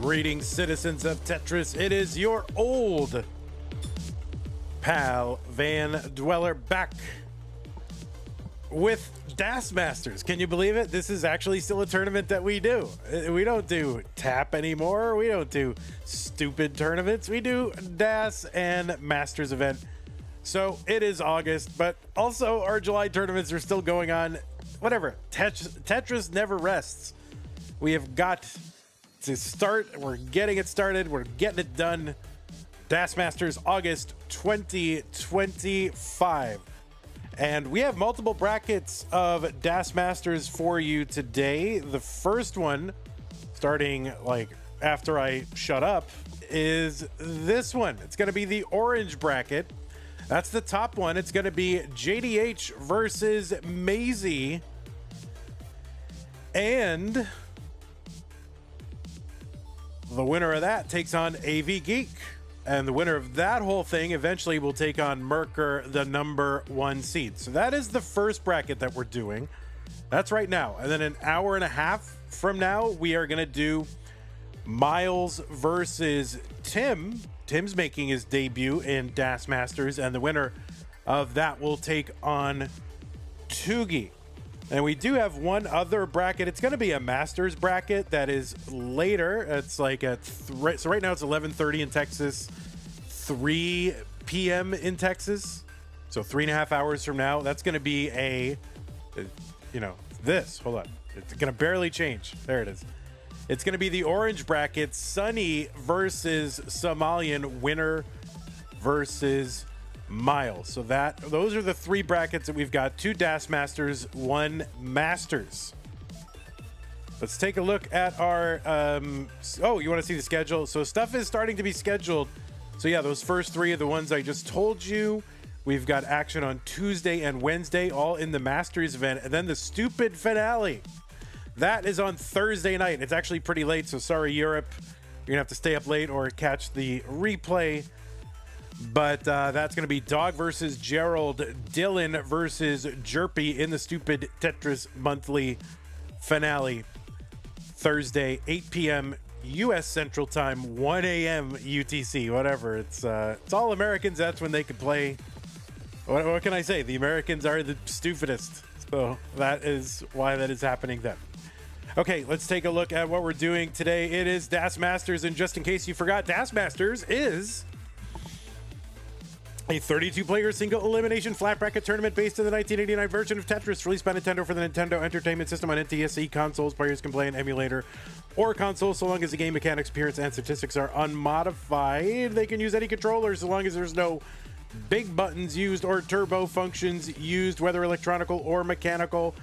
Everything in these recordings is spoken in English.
Greetings, citizens of Tetris. It is your old pal Van Dweller back with Das Masters. Can you believe it? This is actually still a tournament that we do. We don't do tap anymore. We don't do stupid tournaments. We do Das and Masters event. So it is August, but also our July tournaments are still going on. Whatever. Tetris never rests. We have got to start. We're getting it started. We're getting it done. Das Masters August 2025. And we have multiple brackets of Das Masters for you today. The first one, starting like after I shut up, is this one. It's going to be the orange bracket. That's the top one. It's going to be JDH versus Masy. And the winner of that takes on Avgeek. And the winner of that whole thing eventually will take on Merker, the number 1 seed. So that is the first bracket that we're doing. That's right now. And then an hour and a half from now, we are going to do Miles versus Tim. Tim's making his debut in Das Masters, and the winner of that will take on Tugi. And we do have one other bracket. It's going to be a Masters bracket that is later. It's like at so right now it's 11:30 in Texas, 3 p.m. in Texas. So 3.5 hours from now, that's going to be this. Hold on. It's going to barely change. There it is. It's going to be the orange bracket, Sunny versus Somalian, winner versus Miles. So those are the 3 brackets that we've got. 2 Das Masters, 1 Masters. Let's take a look at our you want to see the schedule? So stuff is starting to be scheduled. So yeah, those first 3 are the ones I just told you. We've got action on Tuesday and Wednesday, all in the Masters event, and then the stupid finale. That is on Thursday night. It's actually pretty late, so sorry, Europe. You're gonna have to stay up late or catch the replay. But that's going to be Dog versus Gerald, Dylan versus Jerpy in the stupid Tetris monthly finale. Thursday, 8 p.m. U.S. Central Time, 1 a.m. UTC, whatever. It's all Americans. That's when they can play. What can I say? The Americans are the stupidest. So that is why that is happening then. Okay, let's take a look at what we're doing today. It is Das Masters, and just in case you forgot, Das Masters is a 32-player single elimination flat bracket tournament based on the 1989 version of Tetris released by Nintendo for the Nintendo Entertainment System on NTSC consoles. Players can play an emulator or console so long as the game mechanics, appearance, and statistics are unmodified. They can use any controller so long as there's no big buttons used or turbo functions used, whether electronical or mechanical.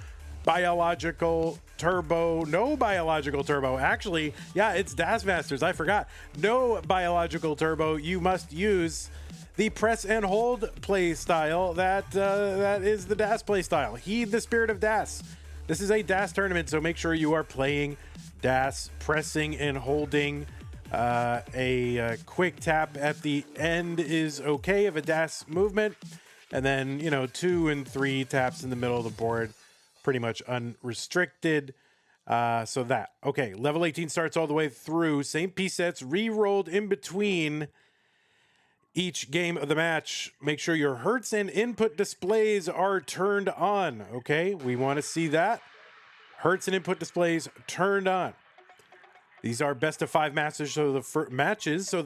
Biological turbo, no biological turbo. Actually, yeah, it's Das Masters. I forgot. No biological turbo. You must use the press and hold play style that is the Das play style. Heed the spirit of Das. This is a Das tournament, so make sure you are playing Das. Pressing and holding. A quick tap at the end is okay of a Das movement, and then 2 and 3 taps in the middle of the board, pretty much unrestricted. So that okay. Level 18 starts all the way through. Same piece sets re-rolled in between each game of the match. Make sure your hertz and input displays are turned on. Okay, we want to see that. Hertz and input displays turned on. These are best of 5 matches, so the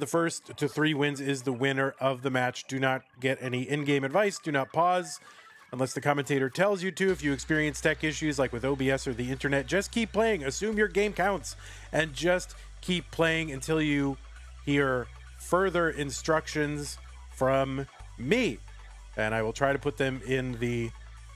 first to 3 wins is the winner of the match. Do not get any in-game advice. Do not pause unless the commentator tells you to. If you experience tech issues like with OBS or the internet, just keep playing. Assume your game counts and just keep playing until you hear further instructions from me, and I will try to put them in the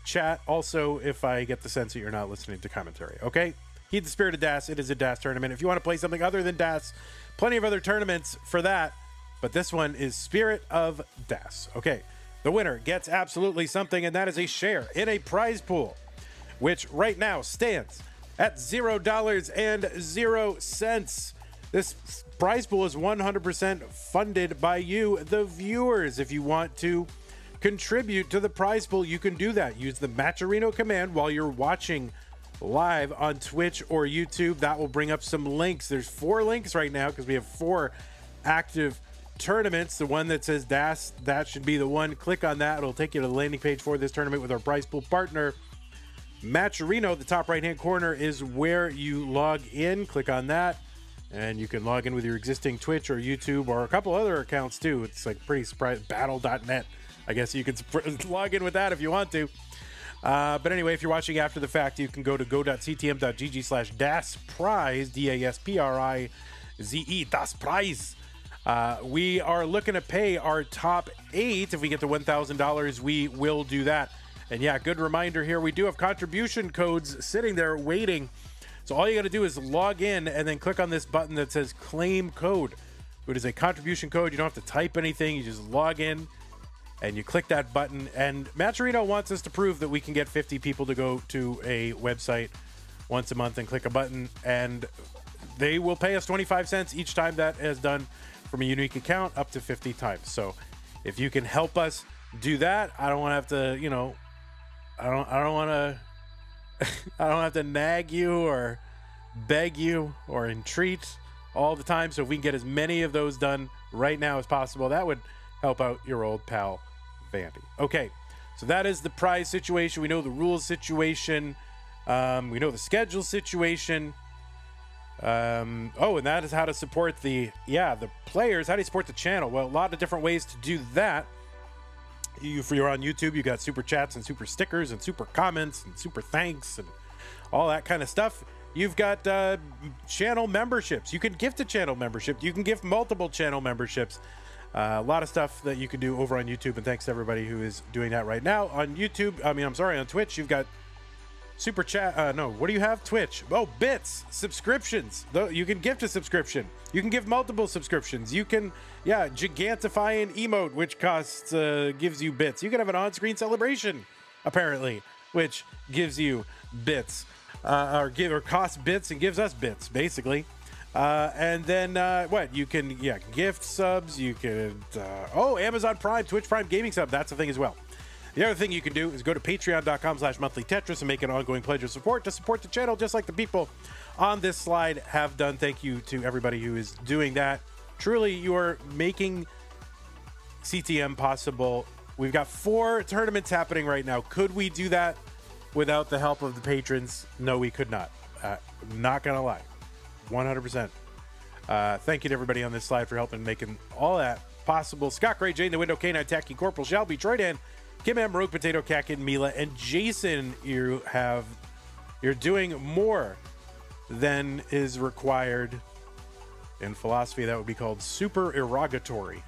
chat also if I get the sense that you're not listening to commentary. Okay, heed the spirit of Das. It is a Das tournament. If you want to play something other than Das, plenty of other tournaments for that, but this one is Spirit of Das. Okay, the winner gets absolutely something, and that is a share in a prize pool, which right now stands at $0.00. This prize pool is 100% funded by you, the viewers. If you want to contribute to the prize pool, you can do that. Use the Matcherino command while you're watching live on Twitch or YouTube. That will bring up some links. There's 4 links right now because we have 4 active tournaments. The one that says DAS, that should be the one. Click on that. It'll take you to the landing page for this tournament with our prize pool partner, Matcherino. The top right-hand corner is where you log in. Click on that, and you can log in with your existing Twitch or YouTube or a couple other accounts too. It's like pretty surprised. Battle.net. I guess you can log in with that if you want to. But anyway, if you're watching after the fact, you can go to go.ctm.gg/DASPrize, DASPRIZE, Das Prize. We are looking to pay our top 8. If we get to $1,000, we will do that. And yeah, good reminder here, we do have contribution codes sitting there waiting. So all you got to do is log in and then click on this button that says claim code. It is a contribution code. You don't have to type anything. You just log in and you click that button. And Matcherino wants us to prove that we can get 50 people to go to a website once a month and click a button. And they will pay us 25 cents each time that is done from a unique account, up to 50 times. So if you can help us do that, I don't want to have to, you know, I don't want to I don't have to nag you or beg you or entreat all the time. So if we can get as many of those done right now as possible, that would help out your old pal Vandy. Okay, so that is the prize situation. We know the rules situation. We know the schedule situation. Oh, and that is how to support the players. How do you support the channel? Well, a lot of different ways to do that. If you're on YouTube, you got super chats and super stickers and super comments and super thanks and all that kind of stuff. You've got channel memberships. You can gift a channel membership. You can gift multiple channel memberships. A lot of stuff that you can do over on YouTube. And thanks to everybody who is doing that right now on YouTube. On Twitch, you've got super chat. What do you have? Twitch. Oh, bits, subscriptions. You can gift a subscription. You can give multiple subscriptions. You can, gigantify an emote, which gives you bits. You can have an on-screen celebration, apparently, which gives you bits, or costs bits and gives us bits, basically. And then you can gift subs. You can Amazon Prime, Twitch Prime Gaming sub. That's a thing as well. The other thing you can do is go to patreon.com/monthlytetris and make an ongoing pledge of support to support the channel, just like the people on this slide have done. Thank you to everybody who is doing that. Truly, you are making CTM possible. We've got 4 tournaments happening right now. Could we do that without the help of the patrons? No, we could not. Not gonna lie, 100%. Thank you to everybody on this slide for helping making all that possible. Scott Gray, Jane the Window, K9 Tacky, Corporal Shelby, Troydan, Kim M, Rogue Potato, Kakin, Mila, and Jason. You're doing more than is required. In philosophy, that would be called super erogatory.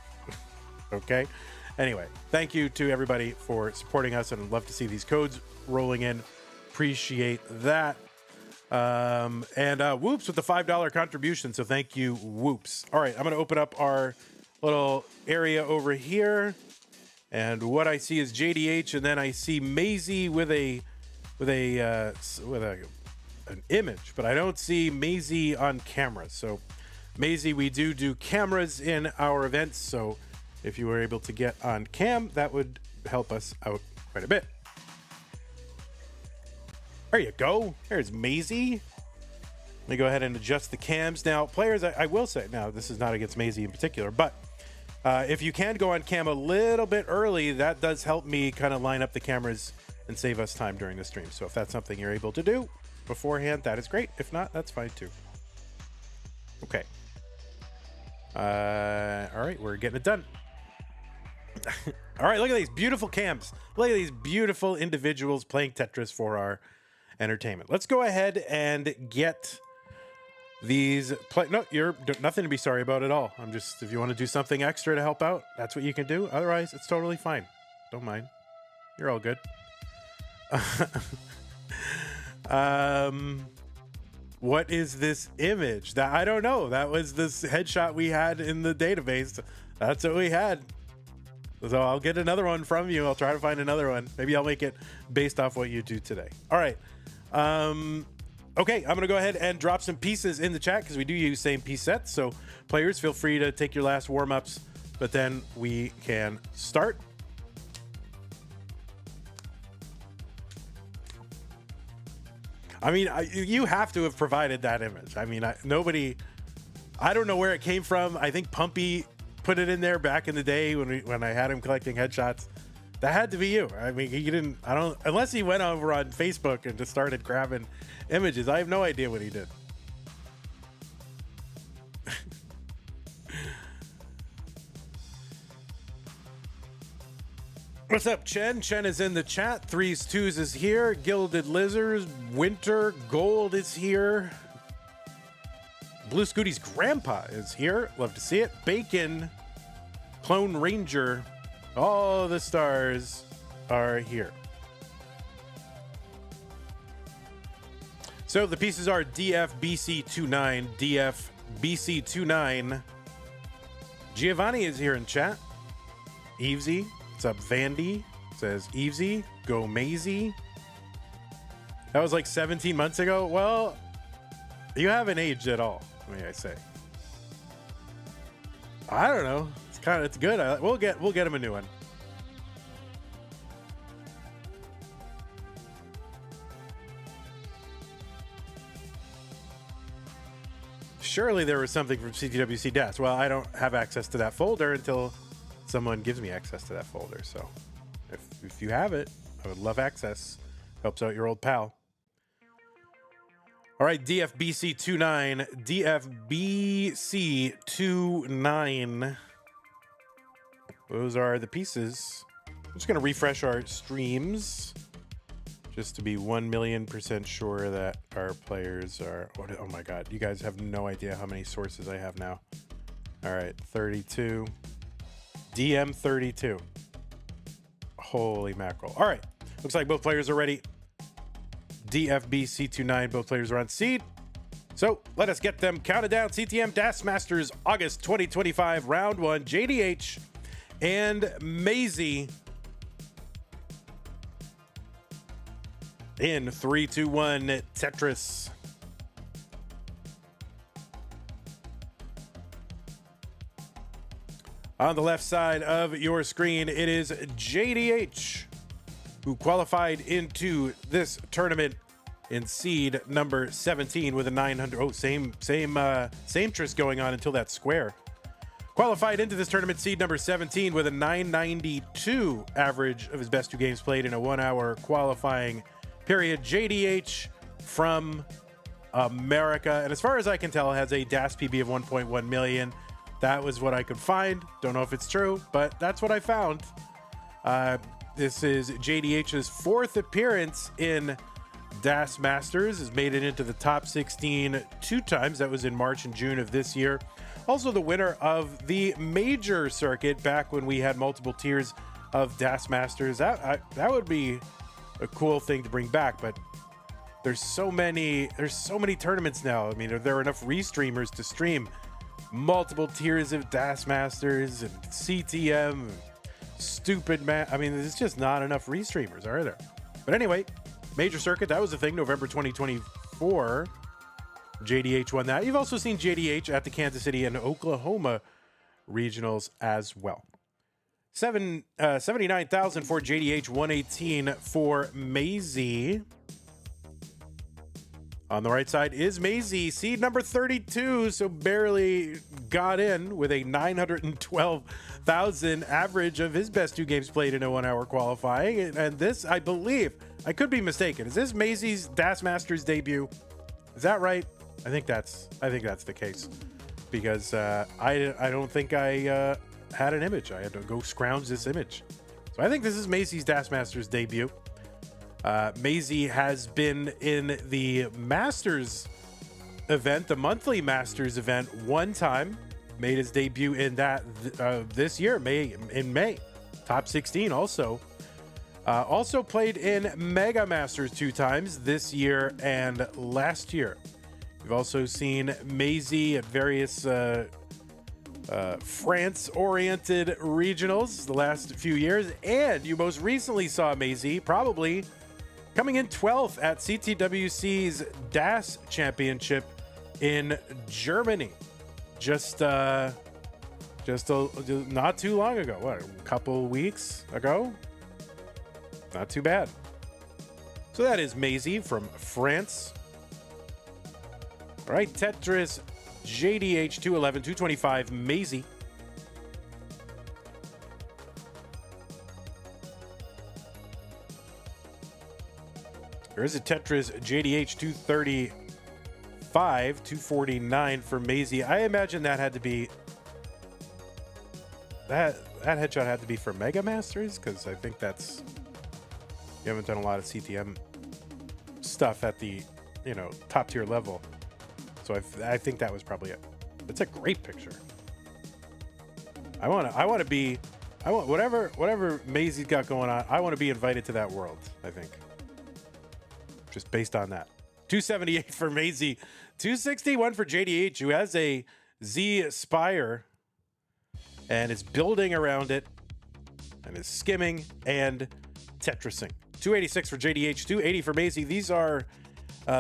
Okay? Anyway, thank you to everybody for supporting us, and I'd love to see these codes rolling in. Appreciate that. And Whoops with the $5 contribution, so thank you, Whoops. All right, I'm going to open up our little area over here. And what I see is JDH, and then I see Masy with an image, but I don't see Masy on camera. So Masy, we do cameras in our events, so if you were able to get on cam, that would help us out quite a bit. There you go. There's Masy. Let me go ahead and adjust the cams. Now, players, I will say, now this is not against Masy in particular, but if you can go on cam a little bit early, that does help me kind of line up the cameras and save us time during the stream. So if that's something you're able to do beforehand, that is great. If not, that's fine too. Okay. All right, we're getting it done. All right, look at these beautiful cams. Look at these beautiful individuals playing Tetris for our entertainment. Let's go ahead and get these no, you're nothing to be sorry about at all. I'm just, if you want to do something extra to help out, that's what you can do. Otherwise, it's totally fine. Don't mind. You're all good. What is this image? That I don't know. That was this headshot we had in the database. That's what we had. So I'll get another one from you. I'll try to find another one. Maybe I'll make it based off what you do today. All right. Okay, I'm going to go ahead and drop some pieces in the chat because we do use same piece sets. So players, feel free to take your last warm-ups, but then we can start. I mean, you have to have provided that image. I mean, nobody. I don't know where it came from. I think Pumpy put it in there back in the day when I had him collecting headshots. That had to be you. I mean, he didn't. I don't. Unless he went over on Facebook and just started grabbing images. I have no idea what he did. What's up, Chen? Chen is in the chat. Threes Twos is here. Gilded Lizards. Winter Gold is here. Blue Scooty's grandpa is here. Love to see it. Bacon. Clone Ranger. All the stars are here. So the pieces are DFBC29. DFBC29. Giovanni is here in chat. Evesy. What's up, Vandy? Says Evesy, go Masy. That was like 17 months ago. Well, you haven't aged at all, may I say. I don't know. It's good. We'll get him a new one. Surely there was something from CTWC DAS. Well, I don't have access to that folder until someone gives me access to that folder. So if you have it, I would love access. Helps out your old pal. All right, DFBC29. DFBC29. Those are the pieces. I'm just going to refresh our streams just to be 1,000,000% sure that our players are... Oh my God, you guys have no idea how many sources I have now. All right, 32. DM32. Holy mackerel. All right. Looks like both players are ready. DFBC29. Both players are on seed. So let us get them counted down. CTM DAS Masters August 2025 Round 1. JDH and Masy. In 3, 2, 1. Tetris. On the left side of your screen, it is JDH, who qualified into this tournament in seed number 17 with a 900. Oh, same tris going on until that square. Qualified into this tournament, seed number 17 with a 992 average of his best 2 games played in a 1-hour qualifying period. JDH from America, and as far as I can tell, has a DAS PB of 1.1 million. That was what I could find. Don't know if it's true, but that's what I found. This is JDH's 4th appearance in DAS Masters. Has made it into the top 16 2 times. That was in March and June of this year. Also the winner of the major circuit back when we had multiple tiers of DAS Masters. That would be a cool thing to bring back, but there's so many tournaments now. I mean, are there enough restreamers to stream multiple tiers of DAS Masters and CTM, I mean, there's just not enough restreamers, are there? But anyway, major circuit, that was the thing, November 2024. JDH won that. You've also seen JDH at the Kansas City and Oklahoma regionals as well. 79,000 for JDH, 118 for Masy. On the right side is Masy, seed number 32, so barely got in with a 912,000 average of his best 2 games played in a 1-hour qualifying. And this, I believe, I could be mistaken. Is this Masy's DAS Masters debut? Is that right? I think that's the case, because I don't think I had an image. I had to go scrounge this image. So I think this is Masy's DAS Masters debut. Masy has been in the Masters event, the monthly Masters event, 1 time. Made his debut in that this year, in May. Top 16 also. Also played in Mega Masters 2 times, this year and last year. We've also seen Masy at various France-oriented regionals the last few years. And you most recently saw Masy, probably coming in 12th at CTWC's DAS Championship in Germany. Just not too long ago. What, a couple weeks ago? Not too bad. So that is Masy from France. All right, Tetris JDH 211, 225, Masy. There is a Tetris JDH 235, 249 for Masy. I imagine that had to be that headshot had to be for Mega Masters, because I think that's, you haven't done a lot of CTM stuff at the, you know, top tier level. So I think that was probably it. It's a great picture. I want whatever Masy's got going on. I want to be invited to that world, I think. Just based on that. 278 for Masy, 261 for JDH, who has a Z Spire and is building around it and is skimming and Tetrising. 286 for JDH, 280 for Masy. These are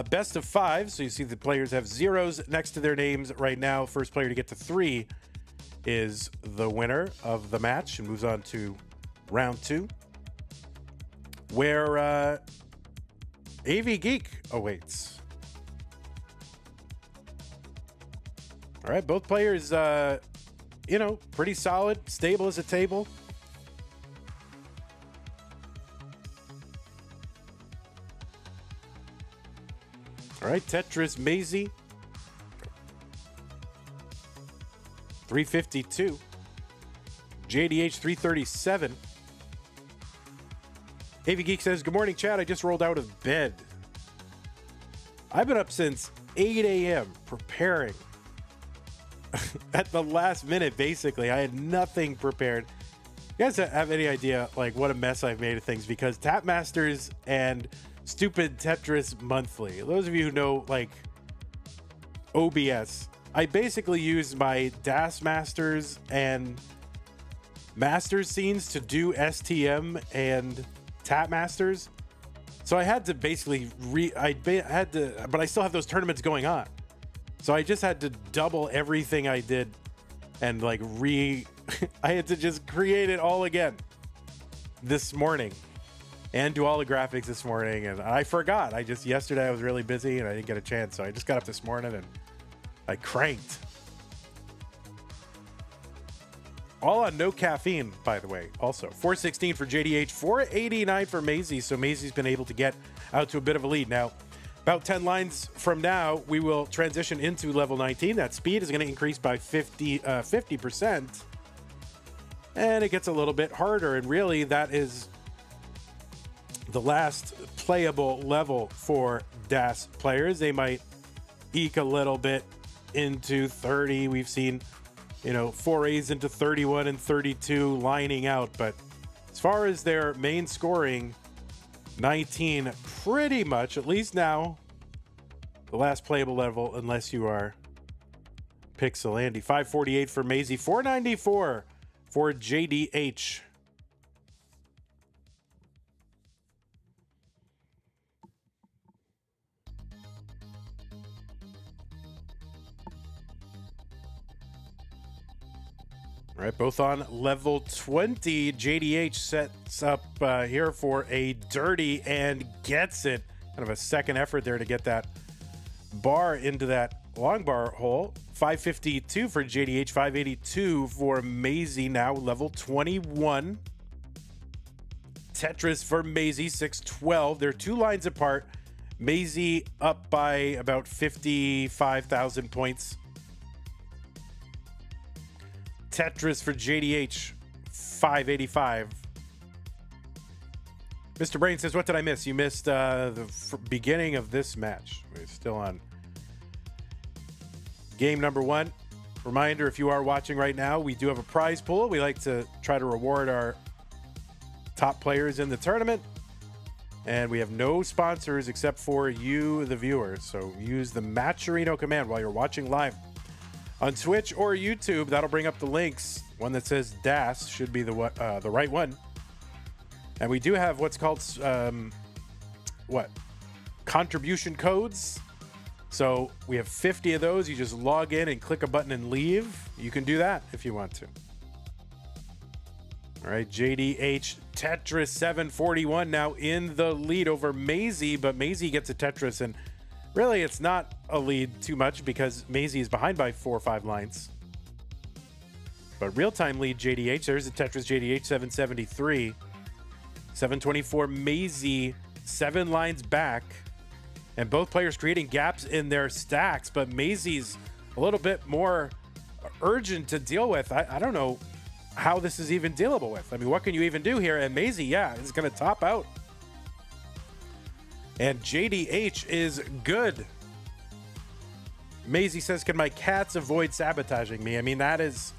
best of 5, so you see the players have zeros next to their names right now. First player to get to 3 is the winner of the match and moves on to round 2, where Avgeek awaits. All right, both players, you know, pretty solid, stable as a table. All right, Tetris Masy, 352. JDH 337. Avgeek says, good morning, Chad. I just rolled out of bed. I've been up since 8 a.m. preparing. At the last minute, basically. I had nothing prepared. You guys have any idea, like, what a mess I've made of things? Because Tap Masters and stupid Tetris Monthly. Those of you who know, like, OBS, I basically use my DAS Masters and Masters scenes to do STM and Tap Masters. So I had to basically but I still have those tournaments going on. So I just had to double everything I did and like I had to just create it all again this morning and do all the graphics this morning. And I forgot. Yesterday I was really busy and I didn't get a chance. So I just got up this morning and I cranked. All on no caffeine, by the way. Also, 416 for JDH, 489 for Masy. So Masy's been able to get out to a bit of a lead. Now, about 10 lines from now, we will transition into level 19. That speed is going to increase by 50%. And it gets a little bit harder. And really, that is the last playable level for DAS players. They might eke a little bit into 30. We've seen, you know, forays into 31 and 32 lining out. But as far as their main scoring, 19 pretty much, at least now, the last playable level, unless you are Pixel Andy. 548 for Masy, 494 for JDH. All right, both on level 20. JDH sets up here for a dirty and gets it. Kind of a second effort there to get that bar into that long bar hole. 552 for JDH, 582 for Masy, now level 21. Tetris for Masy, 612. They're 2 lines apart. Masy up by about 55,000 points. Tetris for JDH, 585. Mr. Brain says, what did I miss? You missed the beginning of this match. We're still on game number 1. Reminder, if you are watching right now, we do have a prize pool. We like to try to reward our top players in the tournament. And we have no sponsors except for you, the viewers. So use the Matcherino command while you're watching live on Twitch or YouTube. That'll bring up the links. One that says DAS should be the right one. And we do have what's called contribution codes. So we have 50 of those. You just log in and click a button and leave. You can do that if you want to. All right, JDH Tetris 741 now in the lead over Masy, but Masy gets a Tetris, and really it's not a lead too much because Masy is behind by 4 or 5 lines. But real-time lead JDH, there's a Tetris JDH 773. 724 Masy, 7 lines back, and both players creating gaps in their stacks, but Masy's a little bit more urgent to deal with. I don't know how this is even dealable with. I mean, what can you even do here? And Masy, yeah, is going to top out. And JDH is good. Masy says, can my cats avoid sabotaging me? I mean, that's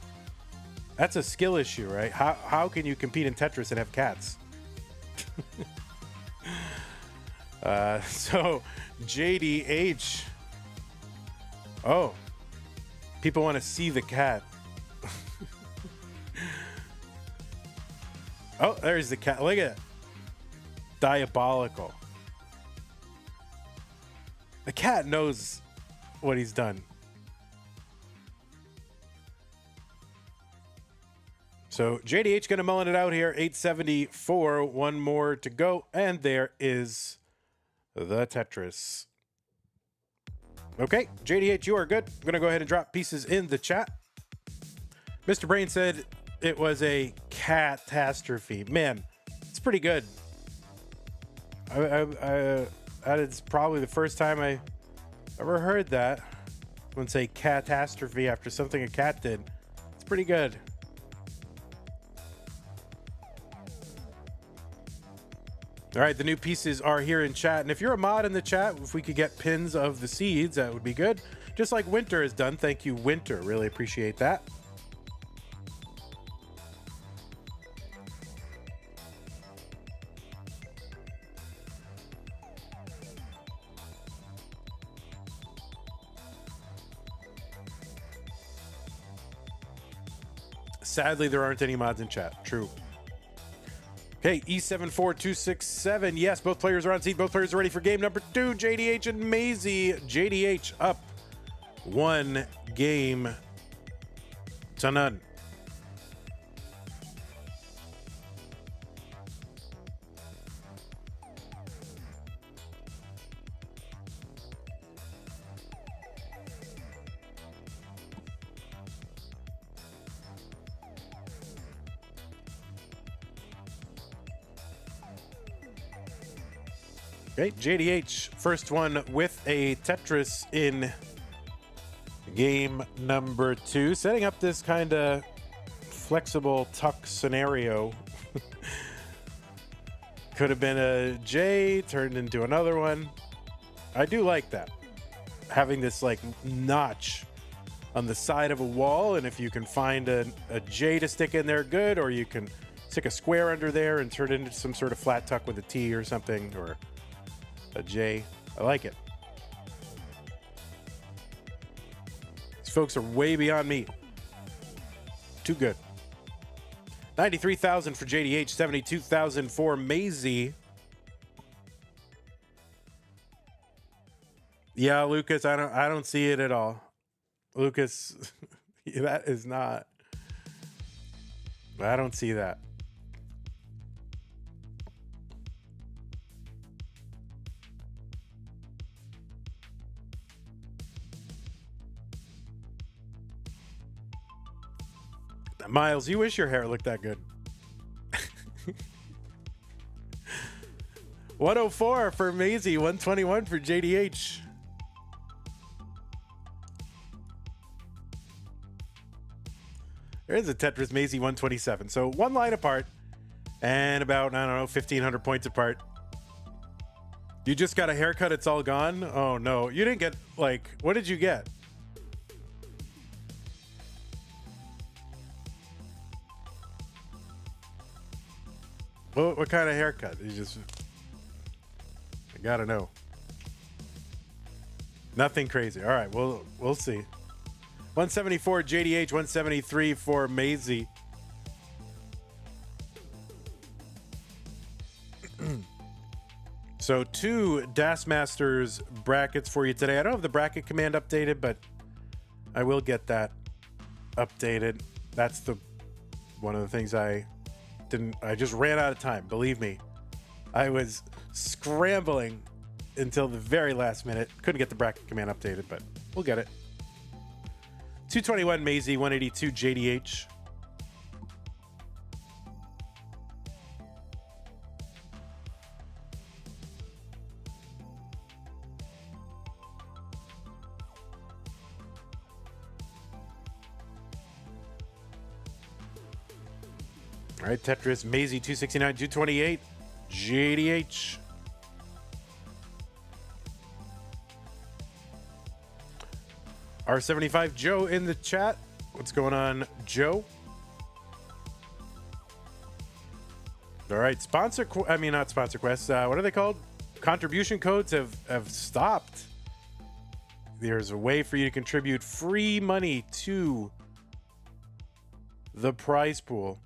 a skill issue, right? How can you compete in Tetris and have cats? So JDH. Oh, people want to see the cat. Oh, there's the cat. Look at it. Diabolical. The cat knows what he's done. So JDH going to mullen it out here. 874. One more to go. And there is the Tetris. Okay, JDH, you are good. I'm going to go ahead and drop pieces in the chat. Mr. Brain said it was a catastrophe. Man, it's pretty good. That is probably the first time I ever heard that. Someone say catastrophe after something a cat did. It's pretty good. All right, the new pieces are here in chat. And if you're a mod in the chat, if we could get pins of the seeds, that would be good. Just like Winter has done. Thank you, Winter. Really appreciate that. Sadly, there aren't any mods in chat. True. Okay, E74267. Yes, both players are on seat. Both players are ready for game number 2. JDH and Masy. JDH up 1 game to none. Okay, JDH, first one with a Tetris in game number 2. Setting up this kind of flexible tuck scenario. Could have been a J, turned into another one. I do like that. Having this like notch on the side of a wall, and if you can find a J to stick in there, good, or you can stick a square under there and turn it into some sort of flat tuck with a T or something, or a J. I like it. These folks are way beyond me. Too good. 93,000 for JDH, 72,000 for Masy. Yeah, Lucas, I don't see it at all. Lucas, that is not. I don't see that. Miles, you wish your hair looked that good. 104 for Masy, 121 for JDH. There's a Tetris Masy 127. So 1 line apart and about, I don't know, 1,500 points apart. You just got a haircut, it's all gone? Oh no, you didn't get, like, what did you get? What kind of haircut? You just, I gotta know. Nothing crazy. All right, we'll see. 174 JDH, 173 for Masy. So 2 Das Masters brackets for you today. I don't have the bracket command updated, but I will get that updated. That's one of the things I I just ran out of time. Believe me, I was scrambling until the very last minute. Couldn't get the bracket command updated, but we'll get it. 221 Masy, 182 JDH. All right, Tetris, Masy, 269, 228, JDH. R75 Joe in the chat. What's going on, Joe? All right, not sponsor quests. What are they called? Contribution codes have stopped. There's a way for you to contribute free money to the prize pool.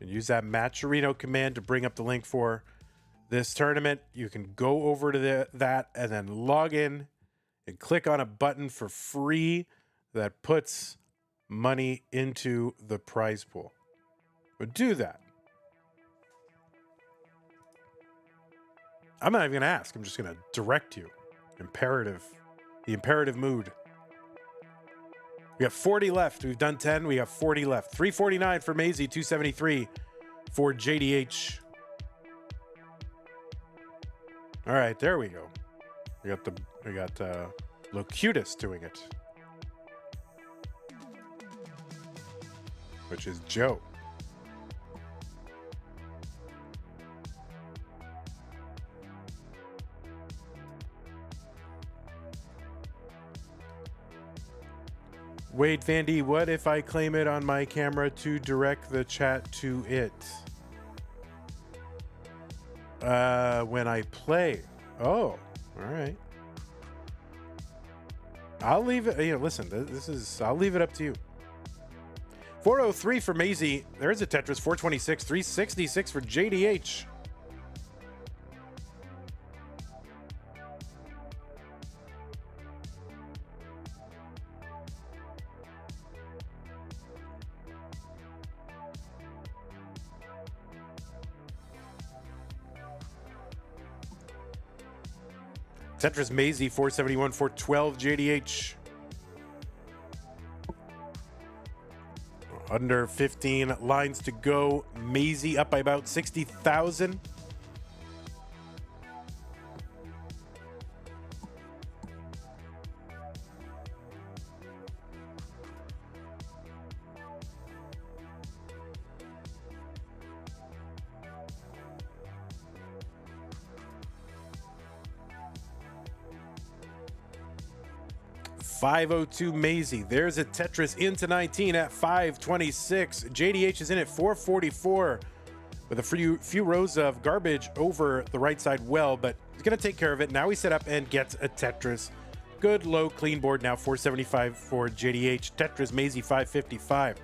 And use that Matcherino command to bring up the link for this tournament. You can go over to that and then log in and click on a button for free that puts money into the prize pool. But do that. I'm not even going to ask. I'm just going to direct you. Imperative. The imperative mood. We have 40 left. We've done 10. We have 40 left. 349 for Masy, 273 for JDH. All right, there we go. We got Locutus doing it, which is Joe. Wade Vandy, what if I claim it on my camera to direct the chat to it? When I play. Oh, all right. I'll leave it. Listen, I'll leave it up to you. 403 for Masy. There's a Tetris. 426, 366 for JDH. Tetris Masy, 471, 412 JDH. Under 15 lines to go. Masy up by about 60,000. $502 Masy. There's a Tetris into 19 at 526. JDH is in at 444 with a few rows of garbage over the right side well, but he's going to take care of it. Now he set up and gets a Tetris. Good low clean board now, 475 for JDH. Tetris Masy 555.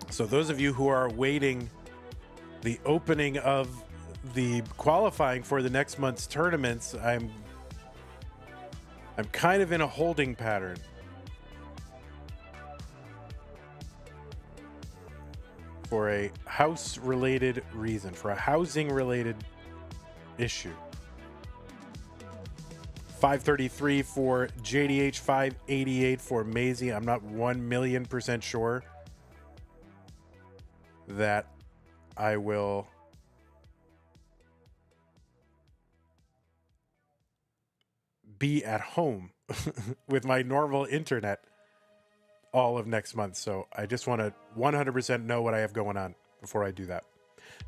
So those of you who are awaiting the opening of the qualifying for the next month's tournaments, I'm kind of in a holding pattern. For a house-related reason, for a housing-related issue. 533 for JDH, 588 for Masy. I'm not 1,000,000% sure that I will be at home with my normal internet all of next month. So I just want to 100% know what I have going on before I do that.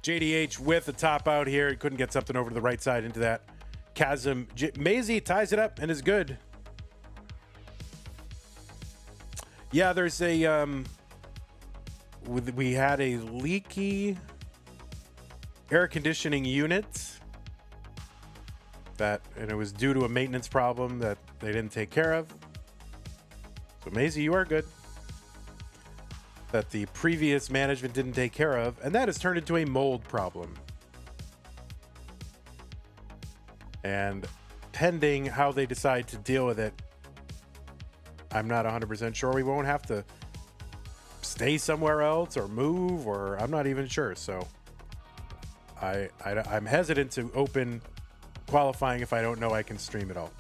JDH with the top out here. He couldn't get something over to the right side into that chasm. Masy ties it up and is good. Yeah, there's a we had a leaky air conditioning unit and it was due to a maintenance problem that they didn't take care of. So Masy, you are good. That the previous management didn't take care of, and that has turned into a mold problem. And pending how they decide to deal with it, I'm not 100% sure we won't have to stay somewhere else or move, or I'm not even sure. So I'm hesitant to open qualifying if I don't know I can stream it all.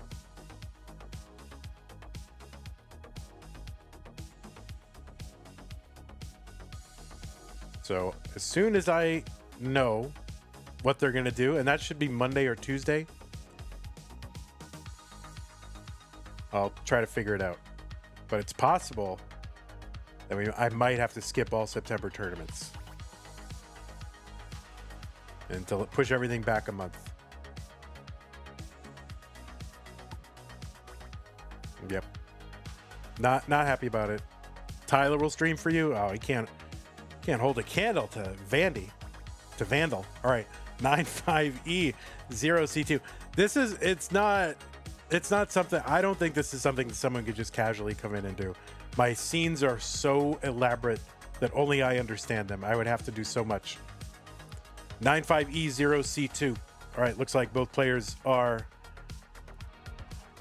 So as soon as I know what they're going to do, and that should be Monday or Tuesday, I'll try to figure it out. But it's possible that I might have to skip all September tournaments until push everything back a month. Yep. Not happy about it. Tyler will stream for you. Oh, he can't hold a candle to Vandal. All right. 95E0C2. It's not something, I don't think this is something that someone could just casually come in and do. My scenes are so elaborate that only I understand them. I would have to do so much. 95E0C2. All right, looks like both players are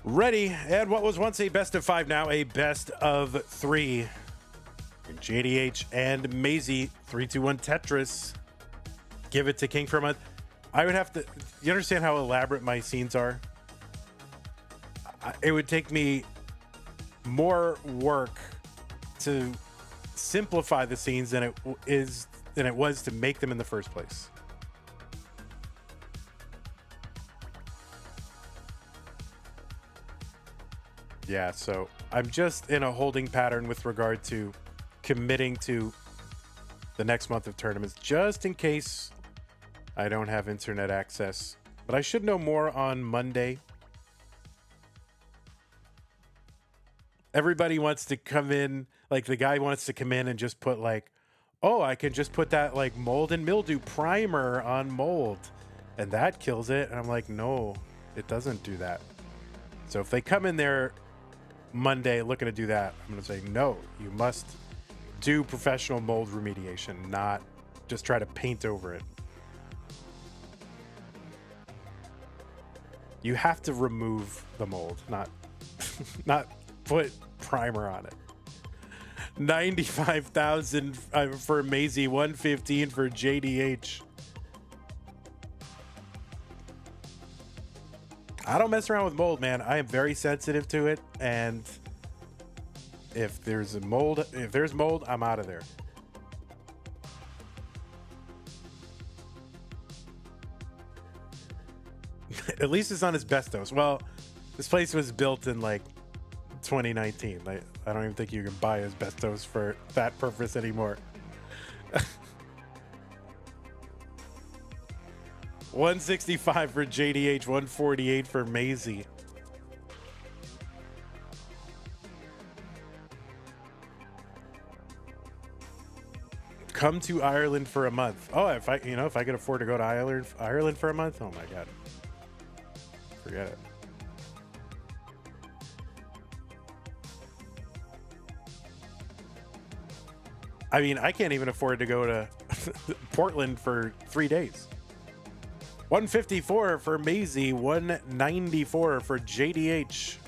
ready. And what was once a best of 5, now a best of 3. JDH and Masy, 3-2-1 Tetris. Give it to King for a month. I would have to, you understand how elaborate my scenes are? It would take me more work to simplify the scenes than it was to make them in the first place. Yeah, so I'm just in a holding pattern with regard to committing to the next month of tournaments, just in case I don't have internet access. But I should know more on Monday. Everybody wants to come in, like the guy wants to come in and just put like, oh, I can just put that like mold and mildew primer on mold and that kills it. And I'm like, no, it doesn't do that. So if they come in there Monday looking to do that, I'm going to say, no, you must do professional mold remediation, not just try to paint over it. You have to remove the mold, not put primer on it. 95,000 for Masy, 115 for JDH. I don't mess around with mold, man. I am very sensitive to it, and if there's mold, I'm out of there. At least it's on asbestos. Well, this place was built in like 2019. I don't even think you can buy asbestos for that purpose anymore. 165 for JDH, 148 for Masy. Come to Ireland for a month. Oh, if I could afford to go to Ireland for a month, oh my God. Forget it. I mean, I can't even afford to go to Portland for 3 days. 154 for Masy, 194 for JDH.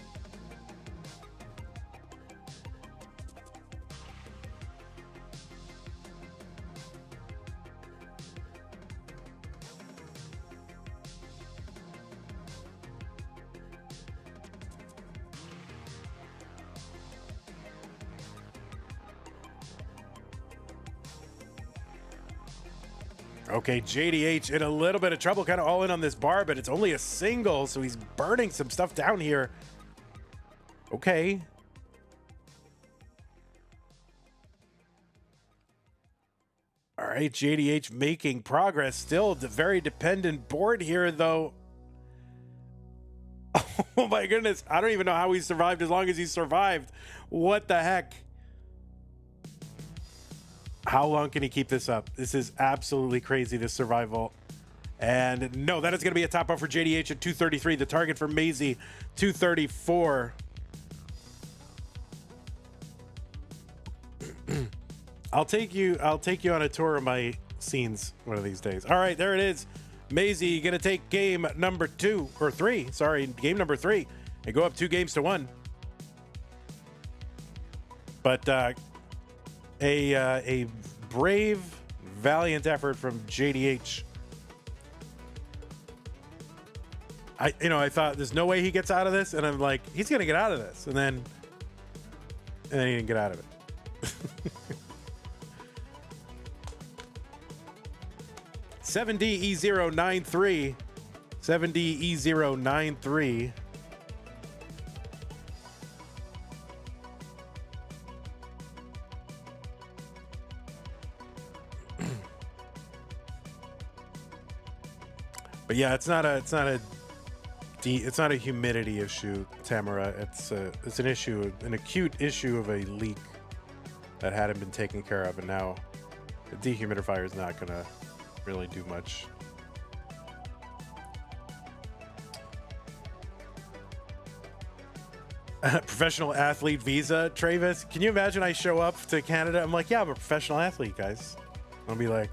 Okay, JDH in a little bit of trouble, kind of all in on this bar, but it's only a single, so he's burning some stuff down here. Okay. All right, JDH making progress. Still a very dependent board here, though. Oh my goodness. I don't even know how he survived as long as he survived. What the heck? How long can he keep this up? This is absolutely crazy, this survival. And no, that is going to be a top up for JDH at 233. The target for Masy, 234. I'll take you on a tour of my scenes one of these days. All right, there it is. Masy going to take game number 2 or 3. Sorry, game number 3 and go up 2 games to 1. But A brave, valiant effort from JDH. I thought there's no way he gets out of this, and I'm like, he's gonna get out of this, and then he didn't get out of it. 7DE093. 7DE093. But yeah, it's not a humidity issue, Tamara. It's an issue, an acute issue of a leak that hadn't been taken care of, and now the dehumidifier is not gonna really do much. Professional athlete visa, Travis. Can you imagine I show up to Canada? I'm like, yeah, I'm a professional athlete, guys. I'll be like,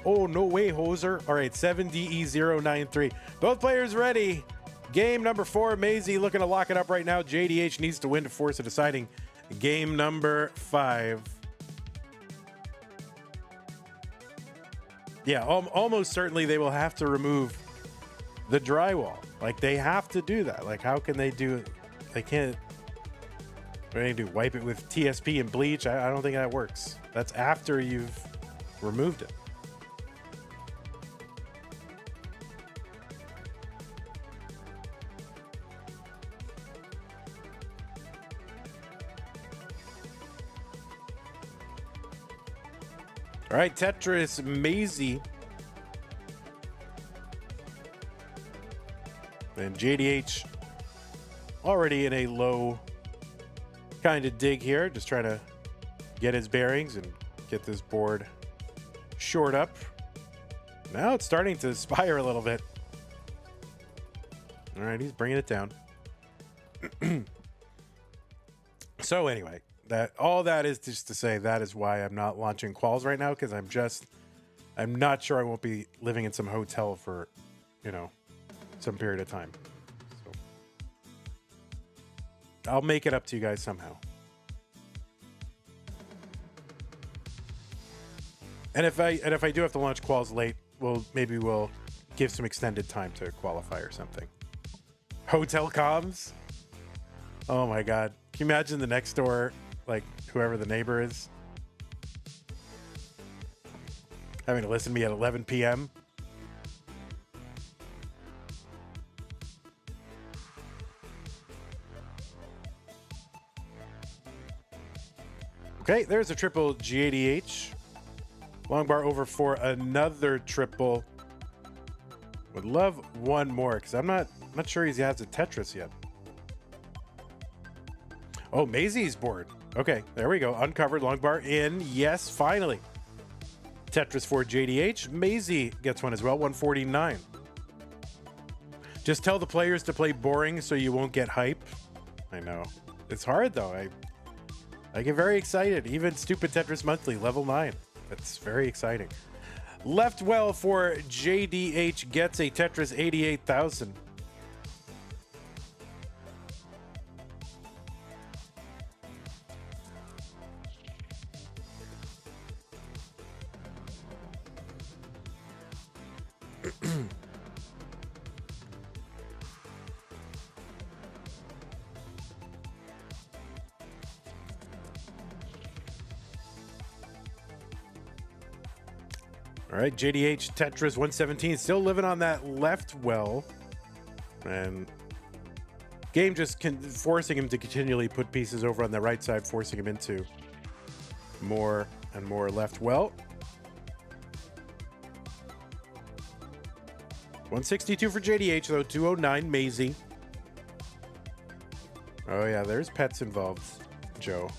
oh, no way, hoser. All right, 7DE093. Both players ready. Game number 4, Masy looking to lock it up right now. JDH needs to win to force a deciding game number 5. Yeah, almost certainly they will have to remove the drywall. Like, they have to do that. Like, how can they do it? They can't. What do they do? Wipe it with TSP and bleach? I don't think that works. That's after you've removed it. All right, Tetris Masy. And JDH already in a low kind of dig here. Just trying to get his bearings and get this board shored up. Now it's starting to aspire a little bit. All right, he's bringing it down. So anyway, all that is just to say that is why I'm not launching quals right now, because I'm not sure I won't be living in some hotel for, some period of time. So I'll make it up to you guys somehow. And if I do have to launch quals late, maybe we'll give some extended time to qualify or something. Hotel comms? Oh my god. Can you imagine the next door, like whoever the neighbor is, having to listen to me at 11 p.m.? Okay, there's a triple GADH. Long bar over for another triple. Would love one more, because I'm not sure he has a Tetris yet. Oh, Mazy's board. Okay, there we go. Uncovered, long bar in. Yes, finally. Tetris for JDH. Masy gets one as well, 149. Just tell the players to play boring so you won't get hype. I know. It's hard, though. I get very excited. Even Stupid Tetris Monthly, level 9. That's very exciting. Left well for JDH gets a Tetris 88,000. All right, JDH Tetris 117 still living on that left well, and game just forcing him to continually put pieces over on the right side, forcing him into more and more left well. 162 for JDH though, 209 Masy. Oh yeah, there's pets involved, Joe.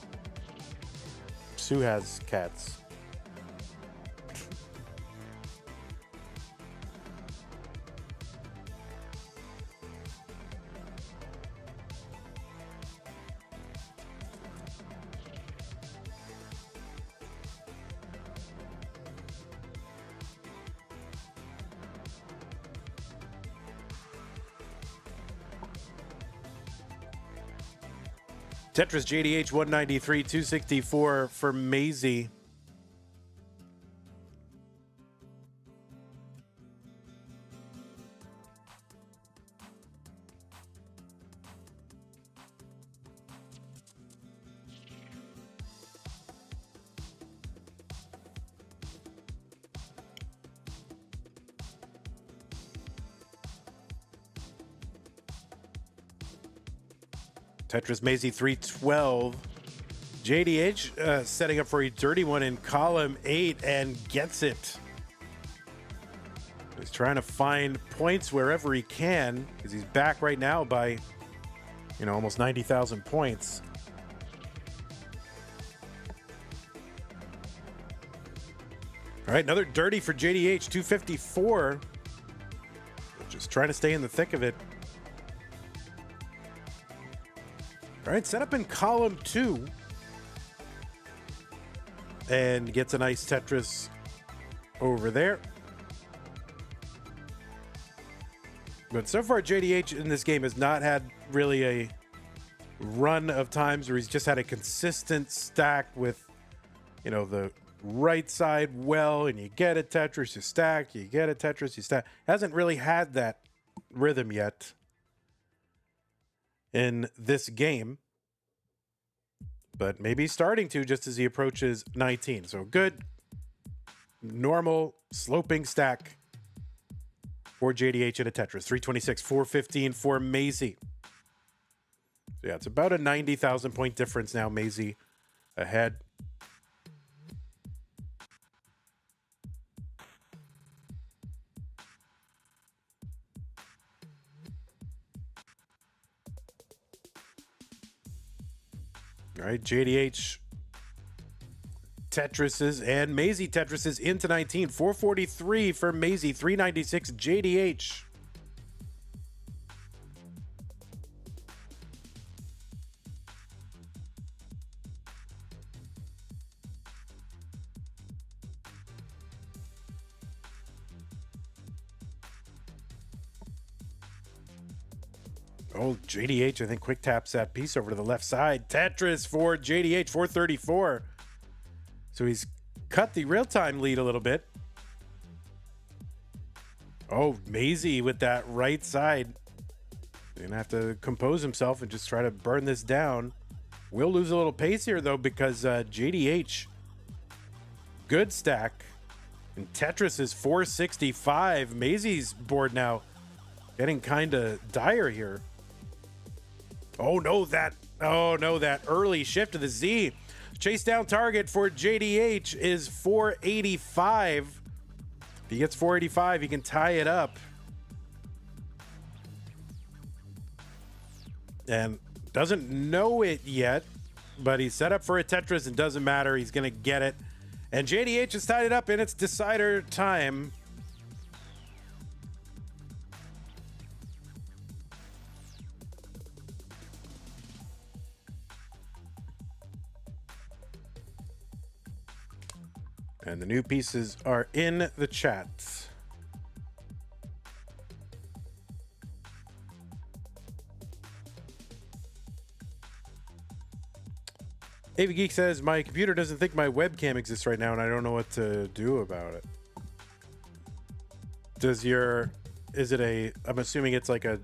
Sue has cats. Tetris JDH 193, 264 for Masy. Tetris Masy 312. JDH setting up for a dirty one in column 8 and gets it. He's trying to find points wherever he can because he's back right now by, almost 90,000 points. All right, another dirty for JDH, 254. Just trying to stay in the thick of it. All right, set up in column 2. And gets a nice Tetris over there. But so far, JDH in this game has not had really a run of times where he's just had a consistent stack with, the right side well, and you get a Tetris, you stack, you get a Tetris, you stack. Hasn't really had that rhythm yet in this game, but maybe starting to just as he approaches 19. So good, normal sloping stack for JDH in a Tetris. 326, 415 for Masy. So yeah, it's about a 90,000 point difference now. Masy ahead. All right, JDH Tetrises and Masy Tetrises into 19. 443 for Masy, 396 JDH. Oh, JDH, I think quick taps that piece over to the left side. Tetris for JDH, 434. So he's cut the real-time lead a little bit. Oh, Masy with that right side. He's going to have to compose himself and just try to burn this down. Will lose a little pace here, though, because JDH, good stack. And Tetris is 465. Masy's board now getting kind of dire here. Oh no, that early shift to the Z. Chase down target for JDH is 485. If he gets 485, he can tie it up. And doesn't know it yet, but he's set up for a Tetris and doesn't matter. He's going to get it. And JDH has tied it up in its decider time. And the new pieces are in the chat. Avgeek says, my computer doesn't think my webcam exists right now, and I don't know what to do about it. I'm assuming it's like a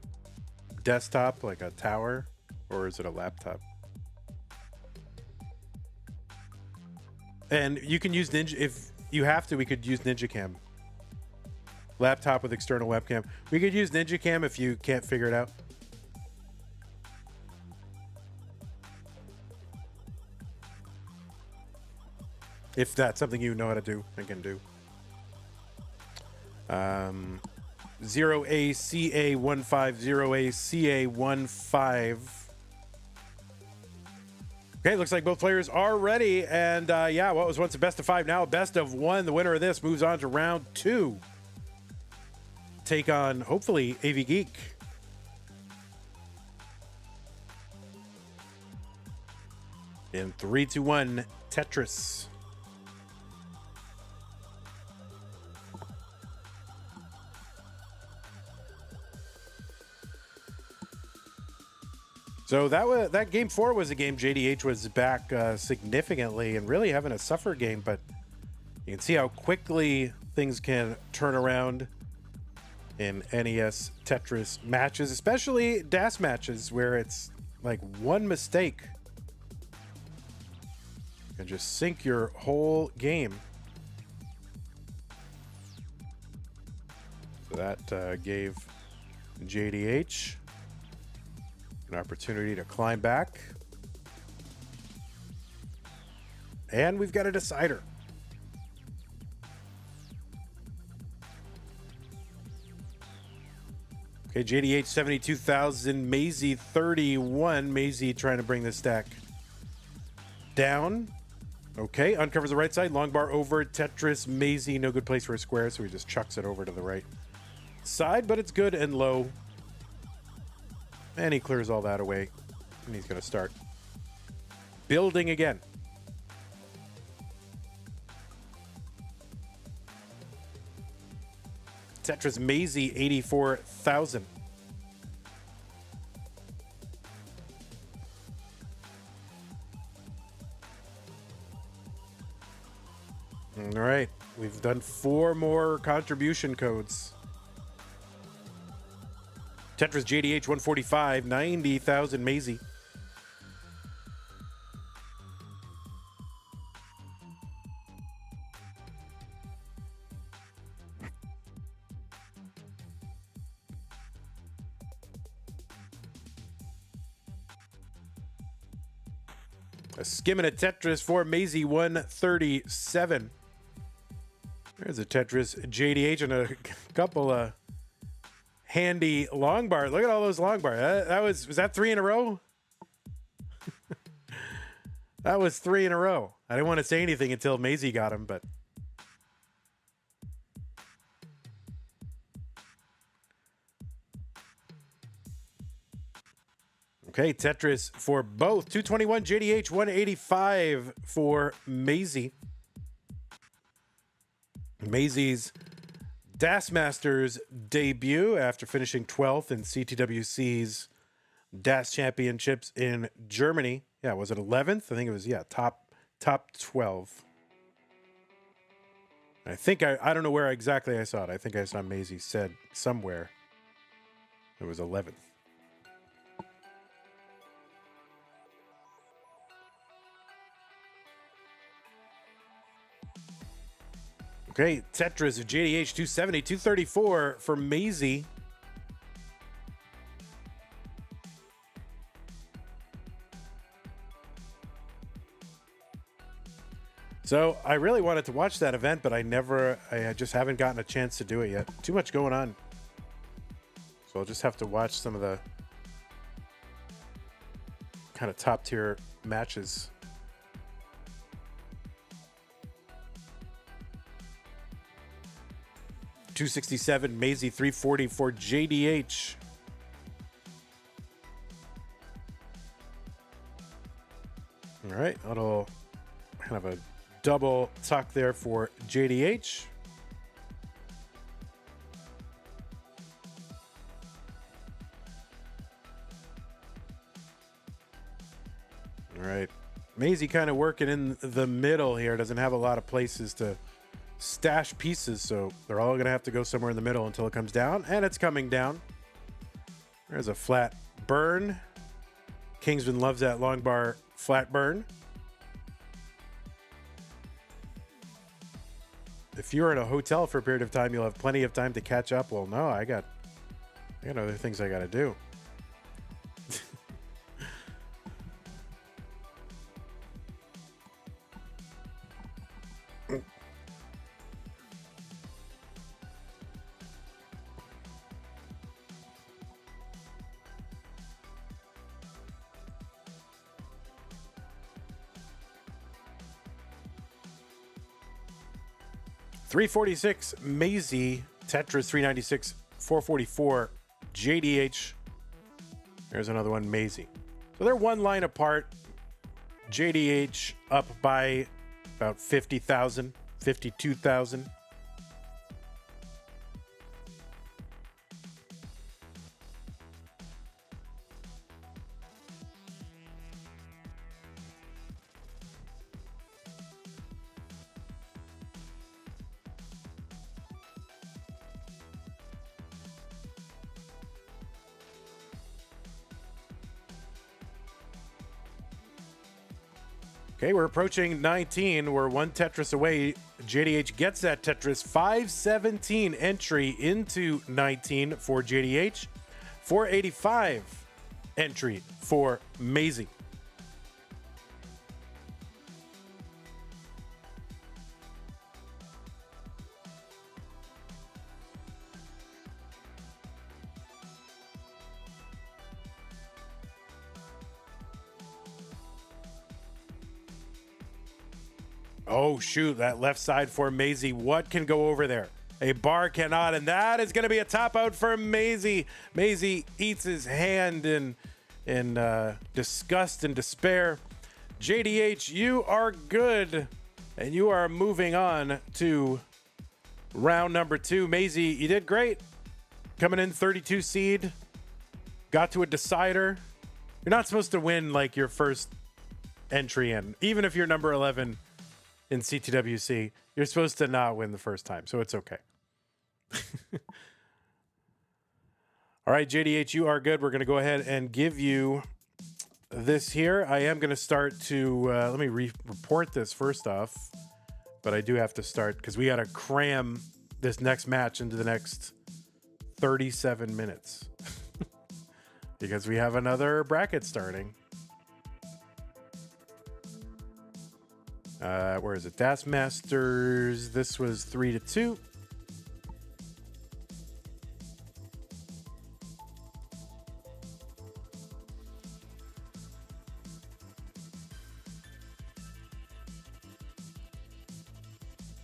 desktop, like a tower, or is it a laptop? And you can use Ninja, if you have to, we could use Ninja Cam. Laptop with external webcam. We could use Ninja Cam if you can't figure it out. If that's something you know how to do and can do. 0ACA15, 0ACA15. Okay, looks like both players are ready. And yeah, what was once a best of 5, now a best of 1. The winner of this moves on to round 2. Take on, hopefully, Avgeek. In 3, 2, 1, Tetris. So that game 4 was a game JDH was back significantly and really having a suffer game, but you can see how quickly things can turn around in NES Tetris matches, especially DAS matches where it's like one mistake can just sink your whole game. So that gave JDH an opportunity to climb back. And we've got a decider. Okay, JDH 72,000, Masy 31. Masy trying to bring the stack down. Okay, uncovers the right side, long bar over, Tetris, Masy, no good place for a square, so he just chucks it over to the right side, but it's good and low. And he clears all that away, and he's going to start building again. Tetris Masy 84,000. All right, we've done 4 more contribution codes. Tetris JDH 145, 90,000 Masy. A skimming a Tetris for Masy 137. There's a Tetris JDH and a couple of handy long bar. Look at all those long bar. Was that 3 in a row? That was 3 in a row. I didn't want to say anything until Masy got him, but okay, Tetris for both. 221 JDH, 185 for Masy. Masy's DAS Masters debut after finishing 12th in CTWC's DAS Championships in Germany. Yeah, was it 11th? I think it was, yeah, top 12. I think I don't know where exactly I saw it. I think I saw Masy said somewhere it was 11th. Okay, Tetris of JDH 270, 234 for Masy. So I really wanted to watch that event, but I just haven't gotten a chance to do it yet. Too much going on. So I'll just have to watch some of the kind of top tier matches. $267, Masy 340 for JDH. All right, little kind of a double tuck there for JDH. All right, Masy kind of working in the middle here. Doesn't have a lot of places to stash pieces, so they're all gonna have to go somewhere in the middle until it comes down, and it's coming down. There's a flat burn. Kingsman loves that long bar flat burn. If you're in a hotel for a period of time, you'll have plenty of time to catch up. Well, no, I got other things I gotta do. $346 Masy, Tetris 396, 444 JDH. There's another one, Masy. So they're one line apart. JDH up by about 50,000, 52,000. Okay, we're approaching 19. We're one Tetris away. JDH gets that Tetris. 517 entry into 19 for JDH. 485 entry for Masy. Oh, shoot, that left side for Masy. What can go over there? A bar cannot, and that is going to be a top out for Masy. Masy eats his hand in disgust and despair. JDH, you are good, and you are moving on to round number 2. Masy, you did great. Coming in 32 seed, got to a decider. You're not supposed to win like your first entry in, even if you're number 11 in CTWC, you're supposed to not win the first time, so it's okay. All right, JDH, you are good. We're going to go ahead and give you this here. I am going to start to, let me report this first off, but I do have to start because we got to cram this next match into the next 37 minutes because we have another bracket starting. Where is it? Das Masters. This was 3-2.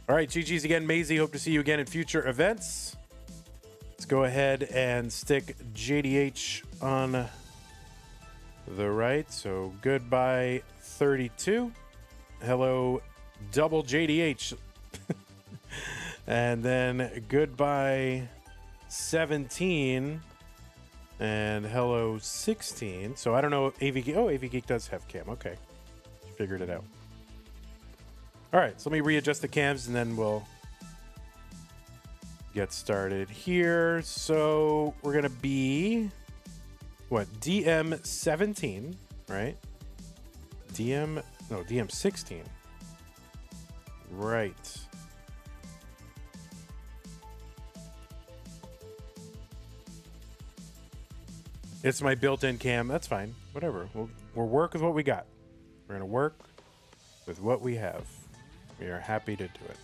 All right, GG's again, Masy. Hope to see you again in future events. Let's go ahead and stick JDH on the right. So goodbye, 32. Hello, double JDH. And then goodbye, 17. And hello, 16. So I don't know if Avgeek. Oh, Avgeek does have cam. Okay. Figured it out. All right. So let me readjust the cams and then we'll get started here. So we're going to be, what, DM 17, right? DM 16. Right. It's my built-in cam. That's fine. Whatever. We'll work with what we got. We're going to work with what we have. We are happy to do it.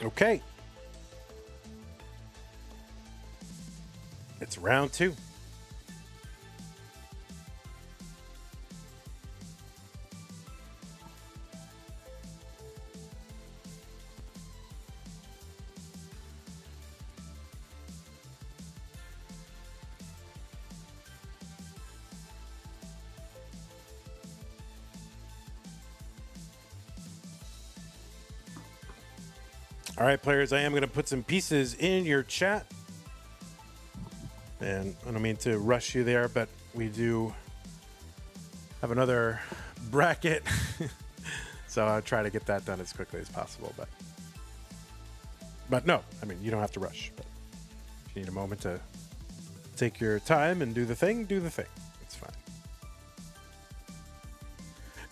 Okay. It's round 2. All right, players, I am going to put some pieces in your chat. And I don't mean to rush you there, but we do have another bracket. So I'll try to get that done as quickly as possible. But no, I mean, you don't have to rush. But if you need a moment to take your time and do the thing, do the thing. It's fine.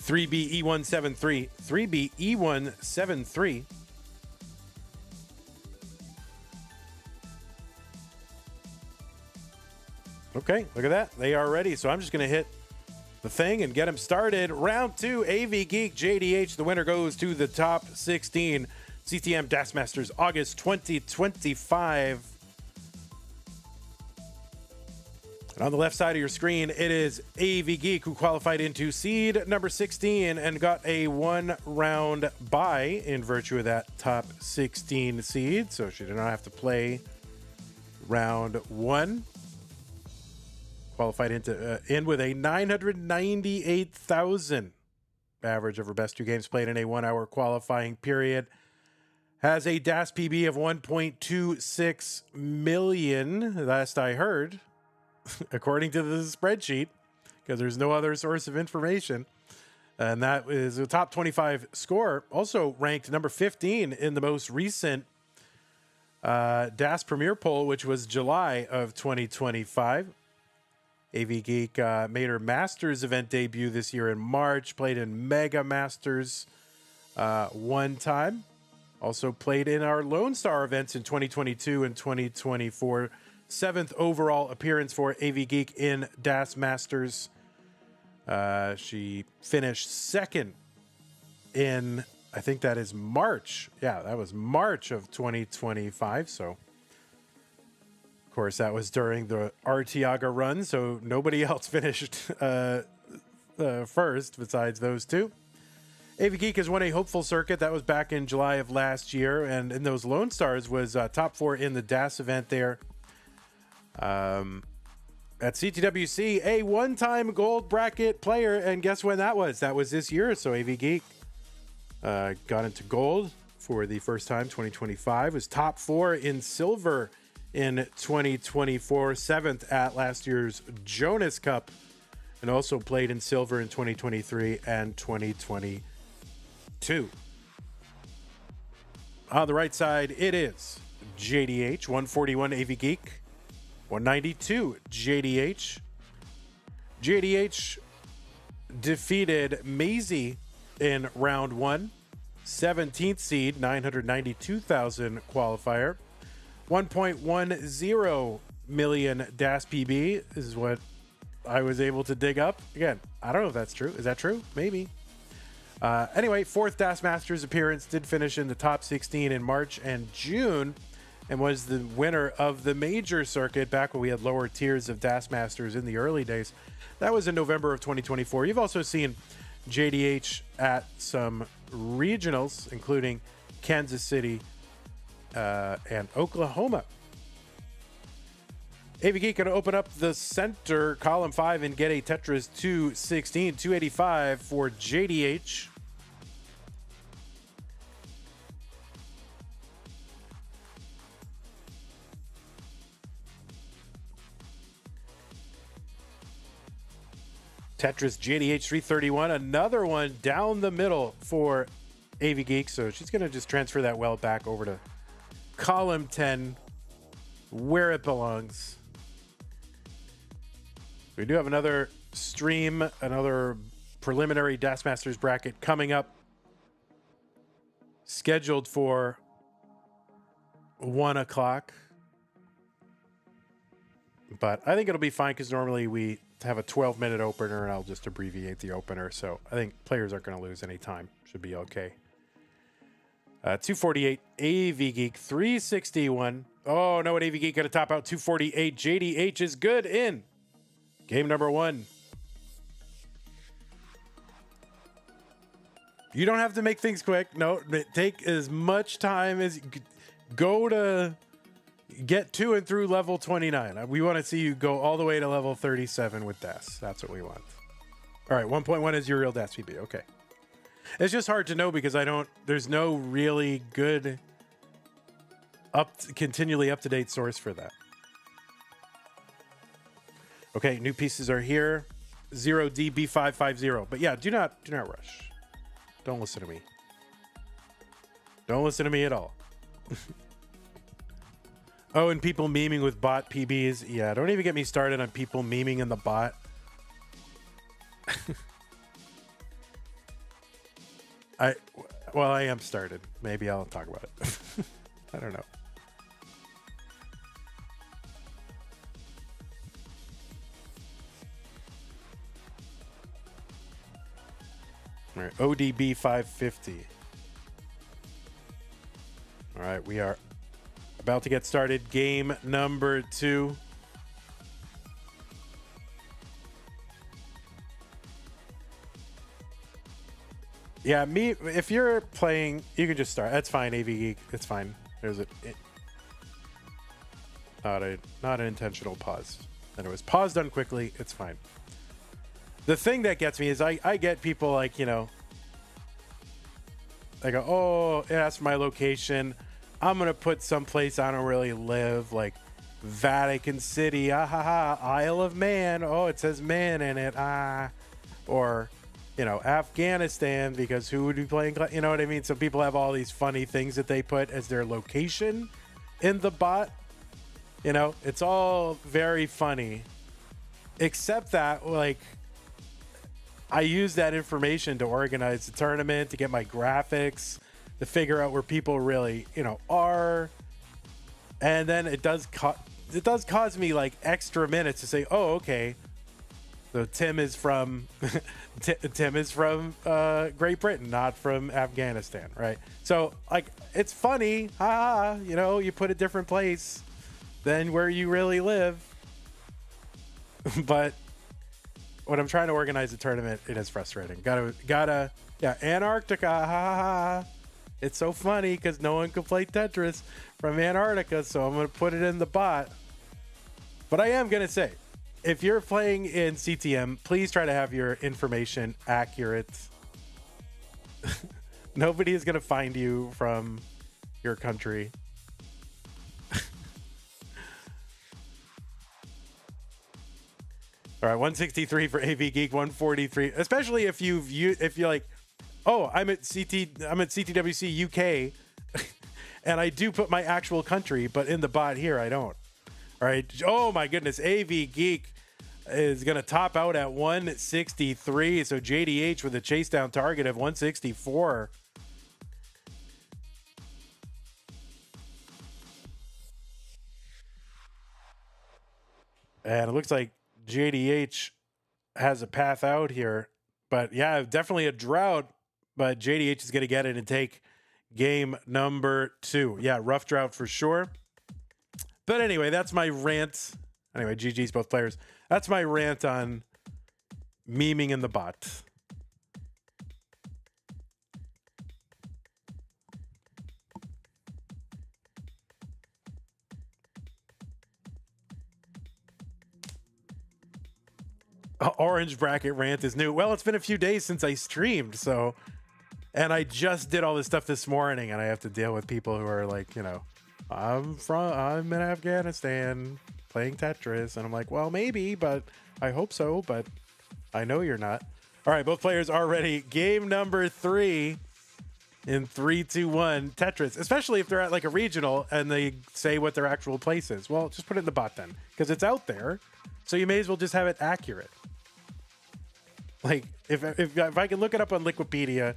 3BE173. 3BE173. Okay, look at that. They are ready. So I'm just going to hit the thing and get them started. Round 2, Avgeek JDH. The winner goes to the top 16. CTM Das Masters, August 2025. And on the left side of your screen, it is Avgeek, who qualified into seed number 16 and got a 1-round bye in virtue of that top 16 seed. So she did not have to play round one. Qualified in with a 998,000 average over best 2 games played in a 1 hour qualifying period. Has a DAS PB of 1.26 million, last I heard, according to the spreadsheet, because there's no other source of information. And that is a top 25 score. Also ranked number 15 in the most recent DAS Premier poll, which was July of 2025. Avgeek made her Masters event debut this year in March, played in Mega Masters one time. Also played in our Lone Star events in 2022 and 2024. 7th overall appearance for Avgeek in DAS Masters. She finished 2nd in, I think that is March. Yeah, that was March of 2025. So, of course, that was during the Artiaga run. So nobody else finished first besides those two. Avgeek has won a hopeful circuit. That was back in July of last year. And in those Lone Stars was top 4 in the DAS event there. At CTWC, a one-time gold bracket player. And guess when that was? That was this year. So Avgeek got into gold for the first time, 2025. Was top 4 in silver in 2024. 7th at last year's Jonas Cup. And also played in silver in 2023 and 2022. On the right side, it is JDH, 141 Avgeek, 192 JDH. JDH defeated Masy in round 1, 17th seed, 992,000 qualifier, 1.10 million DAS PB is what I was able to dig up. Again, I don't know if that's true. Is that true? Maybe. Anyway, 4th DAS Masters appearance, did finish in the top 16 in March and June, and was the winner of the major circuit back when we had lower tiers of DAS Masters in the early days. That was in November of 2024. You've also seen JDH at some regionals, including Kansas City and Oklahoma. Avgeek going to open up the center, column 5, and get a Tetris 216, 285 for JDH. Tetris JDH 331, another one down the middle for Avgeek. So she's going to just transfer that well back over to column 10, where it belongs. We do have another stream, another preliminary DAS Masters bracket coming up, scheduled for 1 o'clock. But I think it'll be fine because normally we have a 12-minute opener, and I'll just abbreviate the opener. So I think players aren't going to lose any time. Should be okay. 248 Avgeek, 361. Oh, no, Avgeek going to top out 248. JDH is good in game number 1. You don't have to make things quick. No, take as much time as go to get to and through level 29. We want to see you go all the way to level 37 with DAS. That's what we want. All right, 1.1 is your real DAS PB. Okay. It's just hard to know because there's no really good continually up-to-date source for that. Okay, new pieces are here. 0DB550. But yeah, do not rush. Don't listen to me. Don't listen to me at all. Oh, and people memeing with bot PBs. Yeah, don't even get me started on people memeing in the bot. I am started. Maybe I'll talk about it. I don't know. All right, ODB 550. All right, we are about to get started. Game number 2. Yeah, if you're playing, you can just start. That's fine, Avgeek. It's fine. not an intentional pause. And it was paused unquickly. It's fine. The thing that gets me is I get people like, you know, they go, oh, it asks my location. I'm going to put someplace I don't really live, like Vatican City, Isle of Man. Oh, it says man in it. Or, you know, Afghanistan, because who would be playing? You know what I mean? So people have all these funny things that they put as their location in the bot. You know, it's all very funny, except that, like, I use that information to organize the tournament, to get my graphics, to figure out where people really, you know, are. And then it does cause me like extra minutes to say, oh, okay, so Tim is from Tim is from Great Britain, not from Afghanistan, right? So like, it's funny, you know, you put a different place than where you really live. But when I'm trying to organize a tournament, it is frustrating. Gotta, yeah, Antarctica, It's so funny because no one can play Tetris from Antarctica, so I'm gonna put it in the bot. But I am gonna say, if you're playing in CTM, please try to have your information accurate. Nobody is gonna find you from your country. All right, 163 for Avgeek, 143. Especially if you're like, oh, I'm at CTWC UK, and I do put my actual country, but in the bot here I don't. All right. Oh my goodness, Avgeek is gonna top out at 163. So JDH with a chase down target of 164. And it looks like JDH has a path out here, but yeah, definitely a drought, but JDH is going to get it and take game number 2. Yeah, rough drought for sure. But anyway, that's my rant. Anyway, GG's both players. That's my rant on memeing in the bot. Orange bracket rant is new. Well, it's been a few days since I streamed, so, and I just did all this stuff this morning, and I have to deal with people who are like, you know, I'm in Afghanistan playing Tetris, and I'm like, well, maybe, but I hope so, but I know you're not. All right, both players are ready. Game number 3 in 3, 2, 1 Tetris, especially if they're at like a regional and they say what their actual place is. Well, just put it in the bot then, because it's out there. So you may as well just have it accurate. Like, if I can look it up on Wikipedia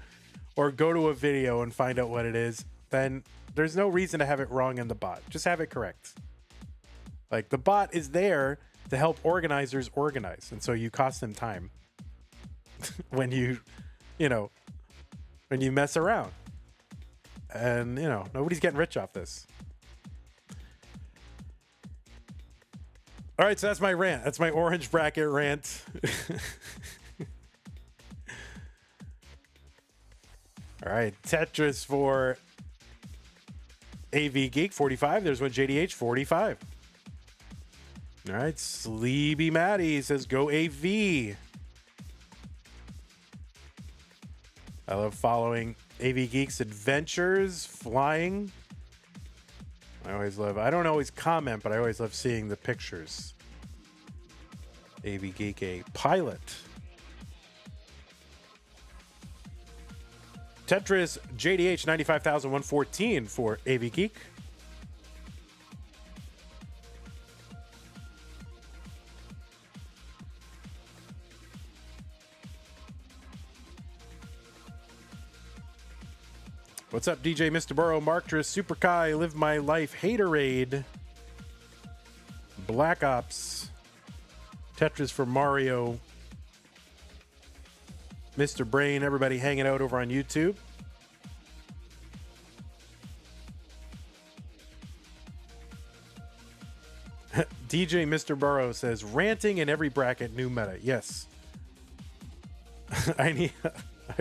or go to a video and find out what it is, then there's no reason to have it wrong in the bot. Just have it correct. Like, the bot is there to help organizers organize. And so you cost them time when you mess around. And, you know, nobody's getting rich off this. All right, so that's my rant. That's my orange bracket rant. All right, Tetris for Avgeek, 45. There's one JDH, 45. All right, Sleepy Maddie says, go AV. I love following Avgeek's adventures, flying. I don't always comment, but I always love seeing the pictures. Avgeek, a pilot. Tetris JDH 95,114 for Avgeek. What's up, DJ Mr. Burrow, Marktress, Super Kai, Live My Life, Haterade, Black Ops, Tetris for Mario, Mr. Brain, everybody hanging out over on YouTube. DJ Mr. Burrow says, ranting in every bracket, new meta. Yes. I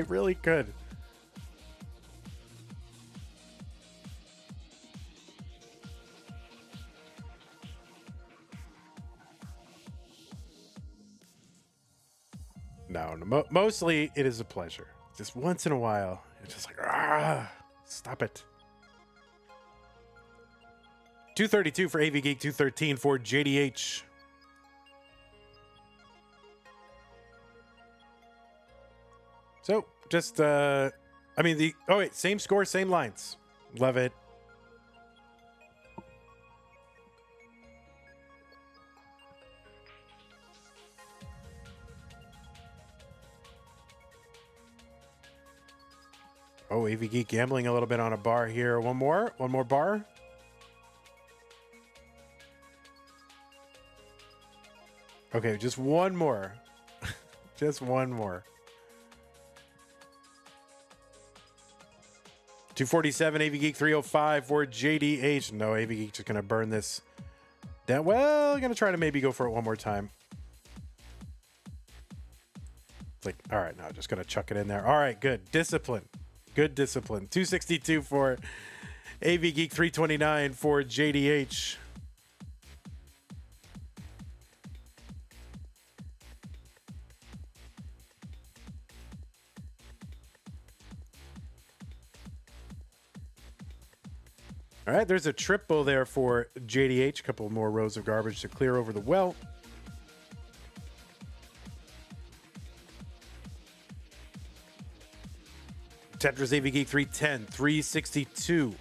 really could. No. Mostly it is a pleasure. Just once in a while, it's just like, stop it. 232 for Avgeek, 213 for JDH. So just, same score, same lines. Love it. Oh, Avgeek gambling a little bit on a bar here. One more bar. Okay, just one more. Just one more. 247, Avgeek, 305 for JDH. No, Avgeek just going to burn this down. Well, going to try to maybe go for it one more time. It's like, all right, no, just going to chuck it in there. All right, good. Discipline. Good discipline. 262 for Avgeek, 329 for JDH. All right, there's a triple there for JDH. A couple more rows of garbage to clear over the well. Tetris Avgeek 310, 362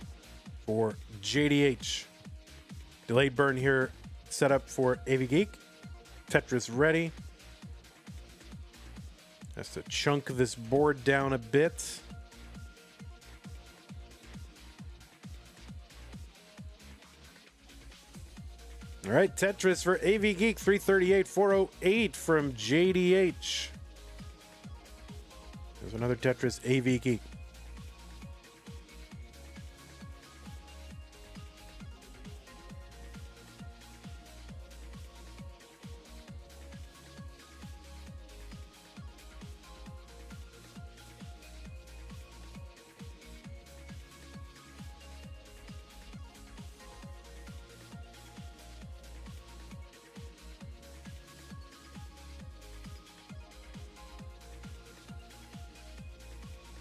for JDH. Delayed burn here set up for Avgeek. Tetris ready. Has to chunk this board down a bit. All right, Tetris for Avgeek 338, 408 from JDH. There's another Tetris Avgeek.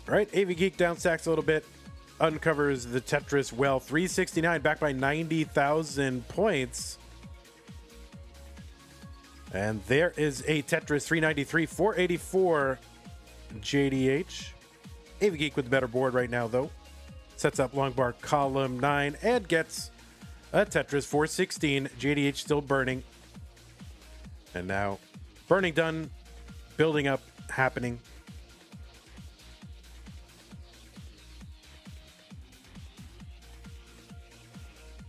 All right, Avgeek down stacks a little bit, uncovers the Tetris well. 369, back by 90,000 points. And there is a Tetris 393, 484 JDH. Avgeek with the better board right now, though. Sets up long bar column 9 and gets a Tetris 416. JDH still burning. And now burning done, building up, happening.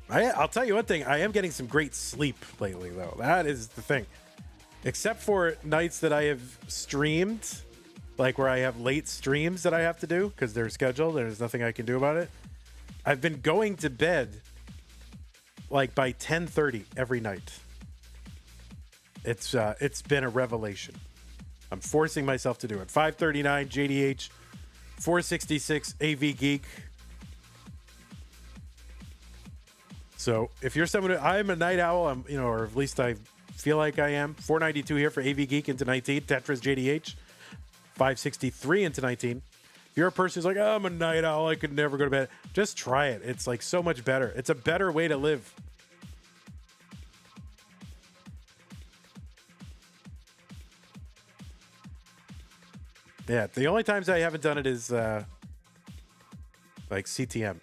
I'll tell you one thing. I am getting some great sleep lately, though. That is the thing. Except for nights that I have streamed, like where I have late streams that I have to do because they're scheduled. There's nothing I can do about it. I've been going to bed like by 10:30 every night. It's been a revelation. I'm forcing myself to do it. 539 JDH, 466 Avgeek. So if you're someone who, I'm a night owl, or at least I feel like I am. 492 here for Avgeek into 19. Tetris JDH, 563 into 19. If you're a person who's like, oh, I'm a night owl, I could never go to bed, just try it. It's like so much better. It's a better way to live. Yeah, the only times I haven't done it is like CTM.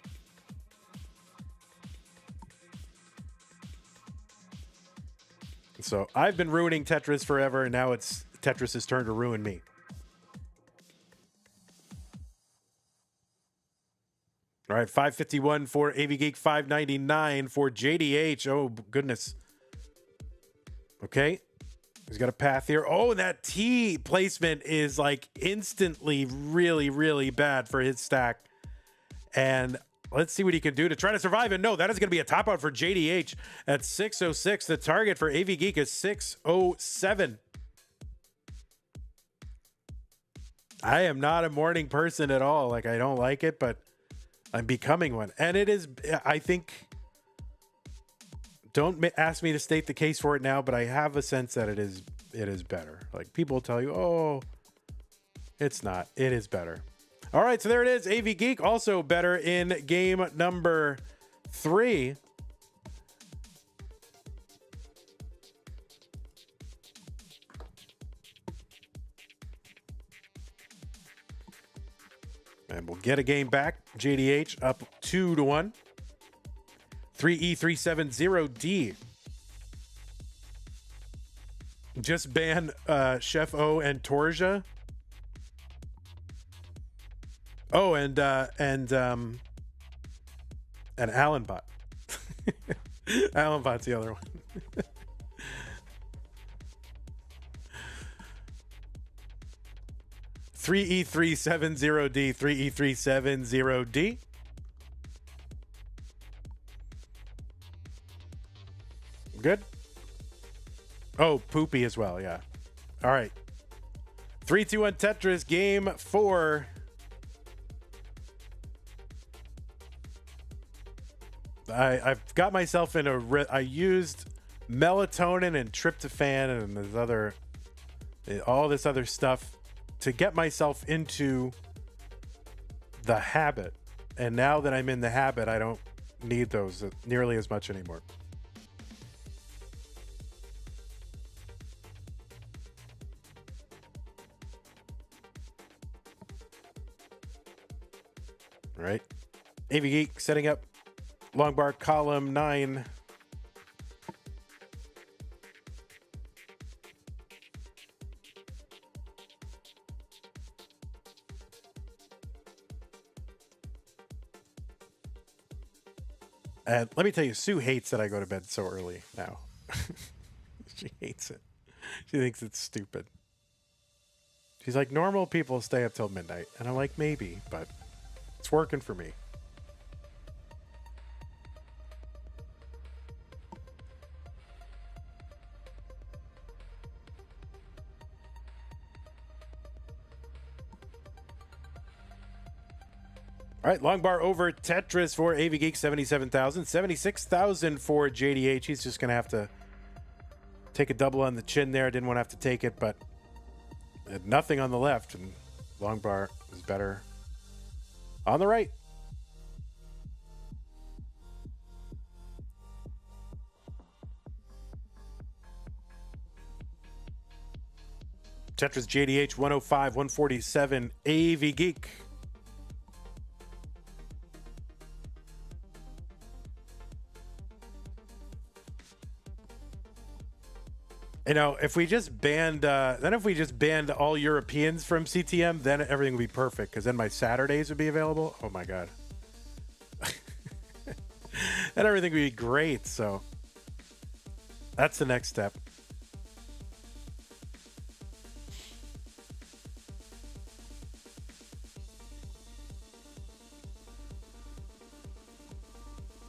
So I've been ruining Tetris forever, and now it's Tetris's turn to ruin me. All right, 551 for Avgeek, 599 for JDH. Oh, goodness. Okay. He's got a path here. Oh, that T placement is like instantly really, really bad for his stack. And let's see what he can do to try to survive. And no, that is going to be a top out for JDH at 606. The target for Avgeek is 607. I am not a morning person at all. Like, I don't like it, but I'm becoming one. And it is, I think, Don't ask me to state the case for it now, but I have a sense that it is better. Like, people tell you, oh, it's not. It is better. All right, so there it is. Avgeek also better in game number 3. And we'll get a game back. JDH up 2-1. 3E370D. Just ban Chef O and Torja. Oh, and Allenbot. Allenbot's the other one. Three E370D. 3E370D. Good. Oh, Poopy as well. Yeah. All right. 3-2-1 Tetris game 4. I've got myself in I used melatonin and tryptophan and all this other stuff to get myself into the habit. And now that I'm in the habit, I don't need those nearly as much anymore. All right. Avgeek setting up long bar column 9. And let me tell you, Sue hates that I go to bed so early now. She hates it. She thinks it's stupid. She's like, normal people stay up till midnight. And I'm like, maybe, but it's working for me. All right, long bar over Tetris for Avgeek, 77,000. 76,000 for JDH. He's just going to have to take a double on the chin there. Didn't want to have to take it, but had nothing on the left. And long bar is better on the right. Tetris JDH, 105, 147. Avgeek. You know, if we just banned, all Europeans from CTM, then everything would be perfect. Because then my Saturdays would be available. Oh my god, and everything would be great. So that's the next step.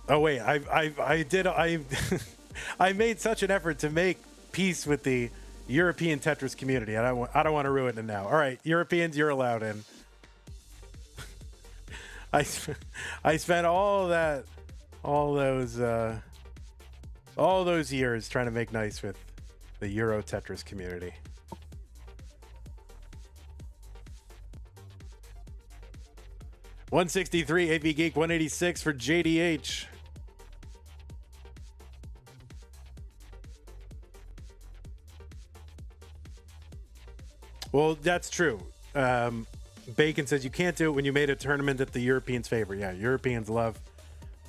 Oh wait, I made such an effort to make peace with the European Tetris community. I don't want to ruin it now. All right, Europeans, you're allowed in. I spent all those years trying to make nice with the Euro Tetris community. $163 Avgeek, $186 for JDH. Well, that's true. Bacon says you can't do it when you made a tournament that the Europeans favor. Yeah, Europeans love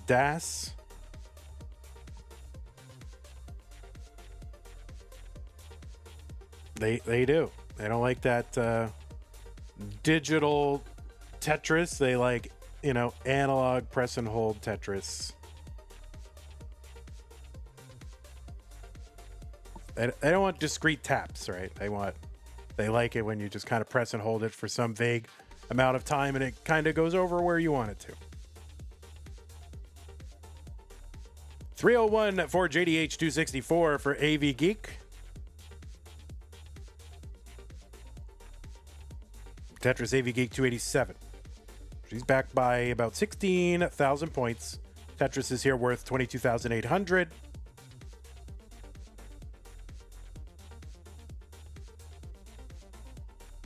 DAS. They do. They don't like that digital Tetris. They like, analog press and hold Tetris. They don't want discrete taps, right? They like it when you just kind of press and hold it for some vague amount of time and it kind of goes over where you want it to. 301 for JDH, 264 for Avgeek. Tetris Avgeek, 287. She's back by about 16,000 points. Tetris is here worth 22,800.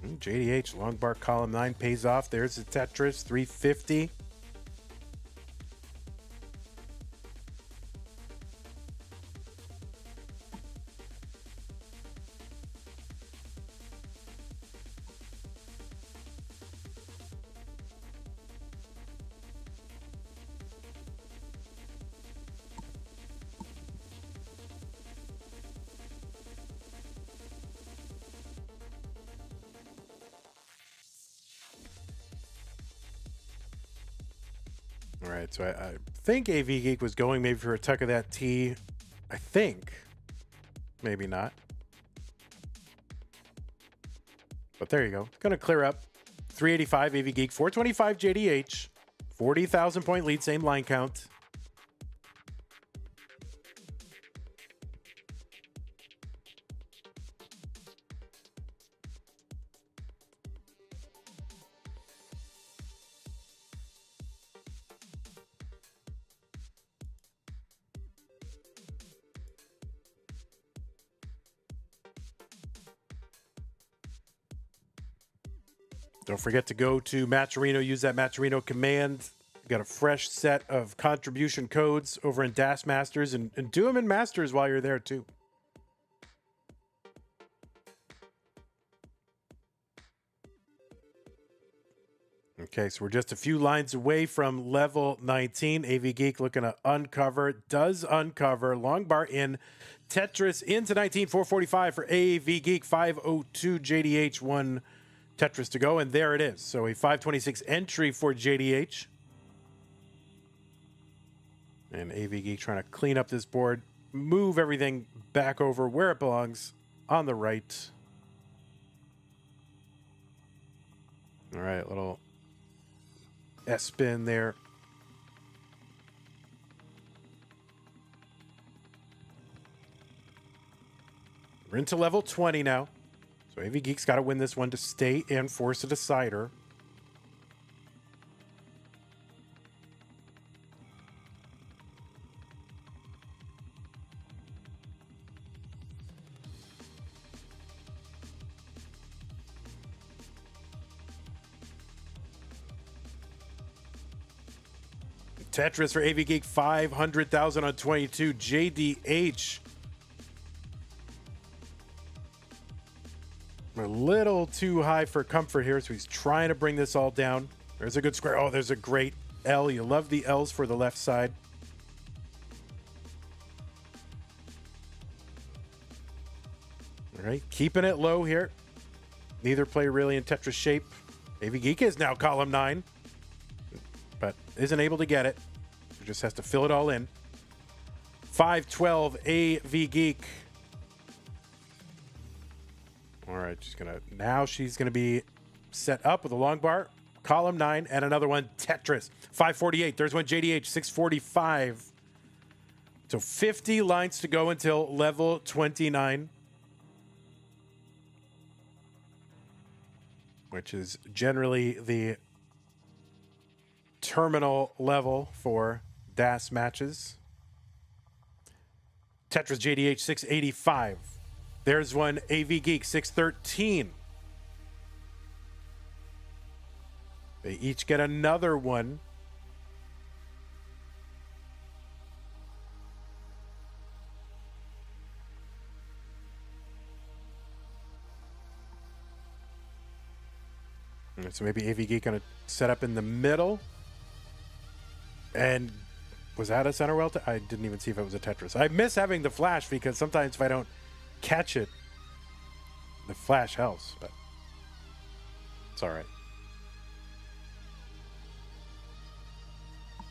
JDH, long bar, column 9 pays off. There's the Tetris, 350. All right, so I think Avgeek was going maybe for a tuck of that T. I think. Maybe not. But there you go. Going to clear up. 385 Avgeek, 425 JDH. 40,000 point lead, same line count. Don't forget to go to Matcherino, use that Matcherino command. Got a fresh set of contribution codes over in DAS Masters, and do them in Masters while you're there too. Okay, so we're just a few lines away from level 19. Avgeek looking to uncover, does uncover. Long bar in, Tetris into 19, 445 for Avgeek, 502 JDH, 1 Tetris to go, and there it is. So a 526 entry for JDH. And Avgeek trying to clean up this board, move everything back over where it belongs on the right. All right, little S-spin there. We're into level 20 now. So Avgeek's got to win this one to stay and force a decider. Tetris for Avgeek, 500,000 on 22. JDH. A little too high for comfort here, so he's trying to bring this all down. There's a good square. Oh, there's a great L. You love the L's for the left side. All right, keeping it low here. Neither player really in Tetris shape. Avgeek is now column 9, but isn't able to get it. So just has to fill it all in. 512 Avgeek. All right, she's gonna be set up with a long bar, column 9, and another one, Tetris. 548, there's one JDH, 645. So 50 lines to go until level 29. Which is generally the terminal level for DAS matches. Tetris JDH, 685. There's one Avgeek, 613. They each get another one. And so maybe Avgeek gonna set up in the middle. And was that a center welter? I didn't even see if it was a Tetris. I miss having the flash because sometimes if I don't catch it, the flash helps, but it's all right.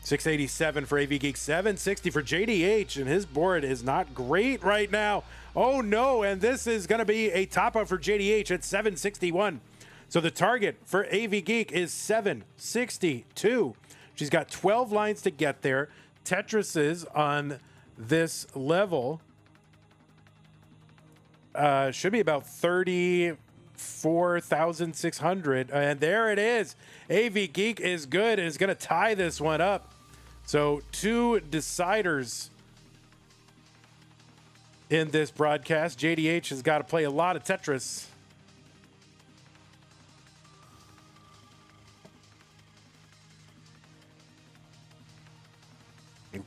687 for Avgeek, 760 for JDH, and his board is not great right now. Oh no, and this is going to be a top up for JDH at 761. So the target for Avgeek is 762. She's got 12 lines to get there. Tetris's on this level should be about 34,600. And there it is. Avgeek is good and is going to tie this one up. So 2 deciders in this broadcast. JDH has got to play a lot of Tetris.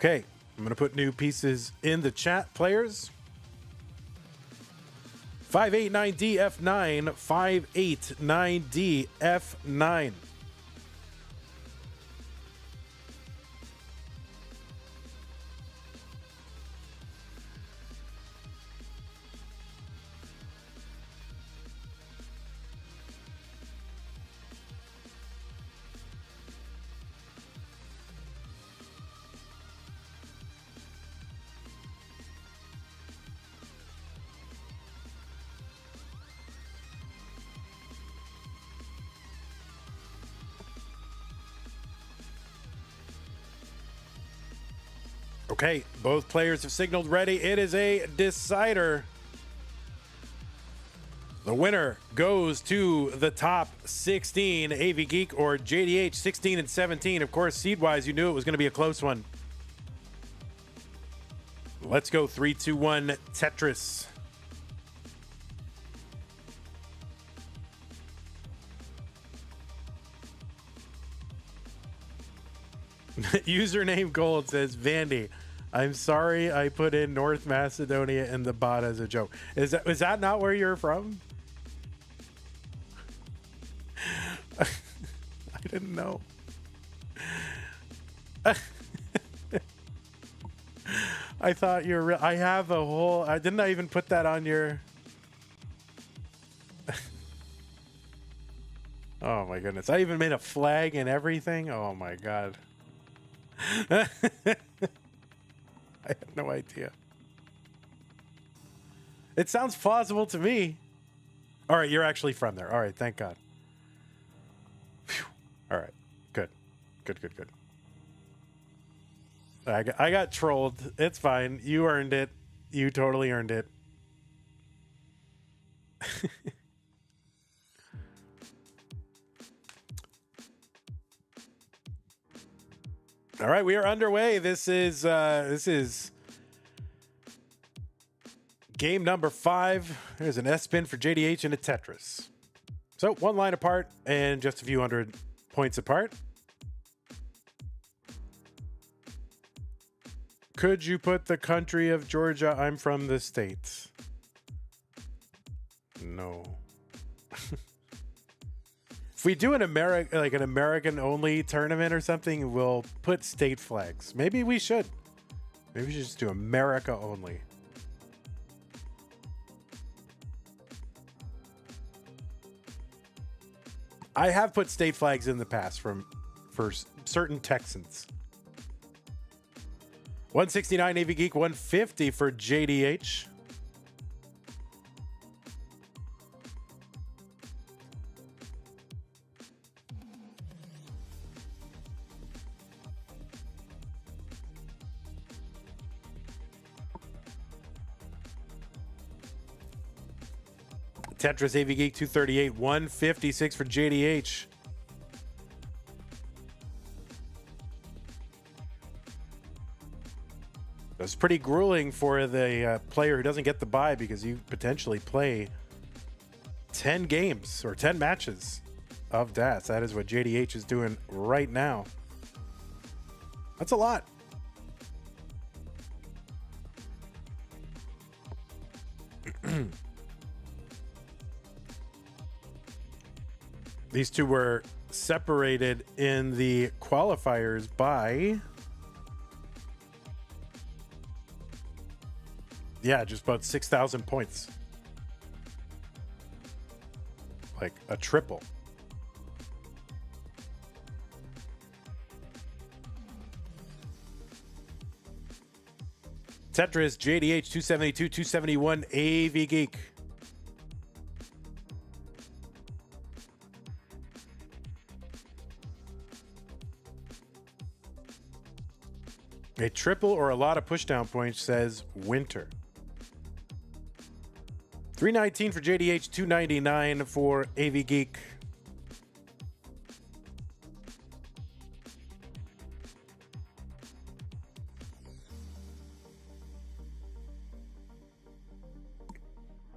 Okay, I'm going to put new pieces in the chat, players. 589DF9, 589DF9. Okay, both players have signaled ready. It is a decider. The winner goes to the top 16, Avgeek or JDH 16 and 17. Of course, seed-wise, you knew it was going to be a close one. Let's go 3, 2, 1, Tetris. Username Gold says, Vandy, I'm sorry I put in North Macedonia in the bot as a joke. Is that not where you're from? I didn't know. I thought you were I have a whole didn't I even put that on your Oh my goodness. I even made a flag and everything. Oh my god. I had no idea. It sounds plausible to me. All right, you're actually from there. All right, thank God. Phew. All right, good. I got trolled. It's fine. You earned it. You totally earned it. All right, we are underway. This is game number 5. There's an S-spin for JDH and a Tetris. So 1 line apart and just a few hundred points apart. Could you put the country of Georgia? I'm from the States. No. If we do an American only tournament or something, we'll put state flags. Maybe we should. Maybe we should just do America only. I have put state flags in the past for certain Texans. 169 Avgeek, 150 for JDH. Tetris Avgeek 238, 156 for JDH. It's pretty grueling for the player who doesn't get the bye because you potentially play 10 games or 10 matches of DAS. That is what JDH is doing right now. That's a lot. These two were separated in the qualifiers by, just about 6,000 points. Like a triple. Tetris, JDH 272, 271, Avgeek. A triple or a lot of pushdown points, says Winter. 319 for JDH, 299 for Avgeek.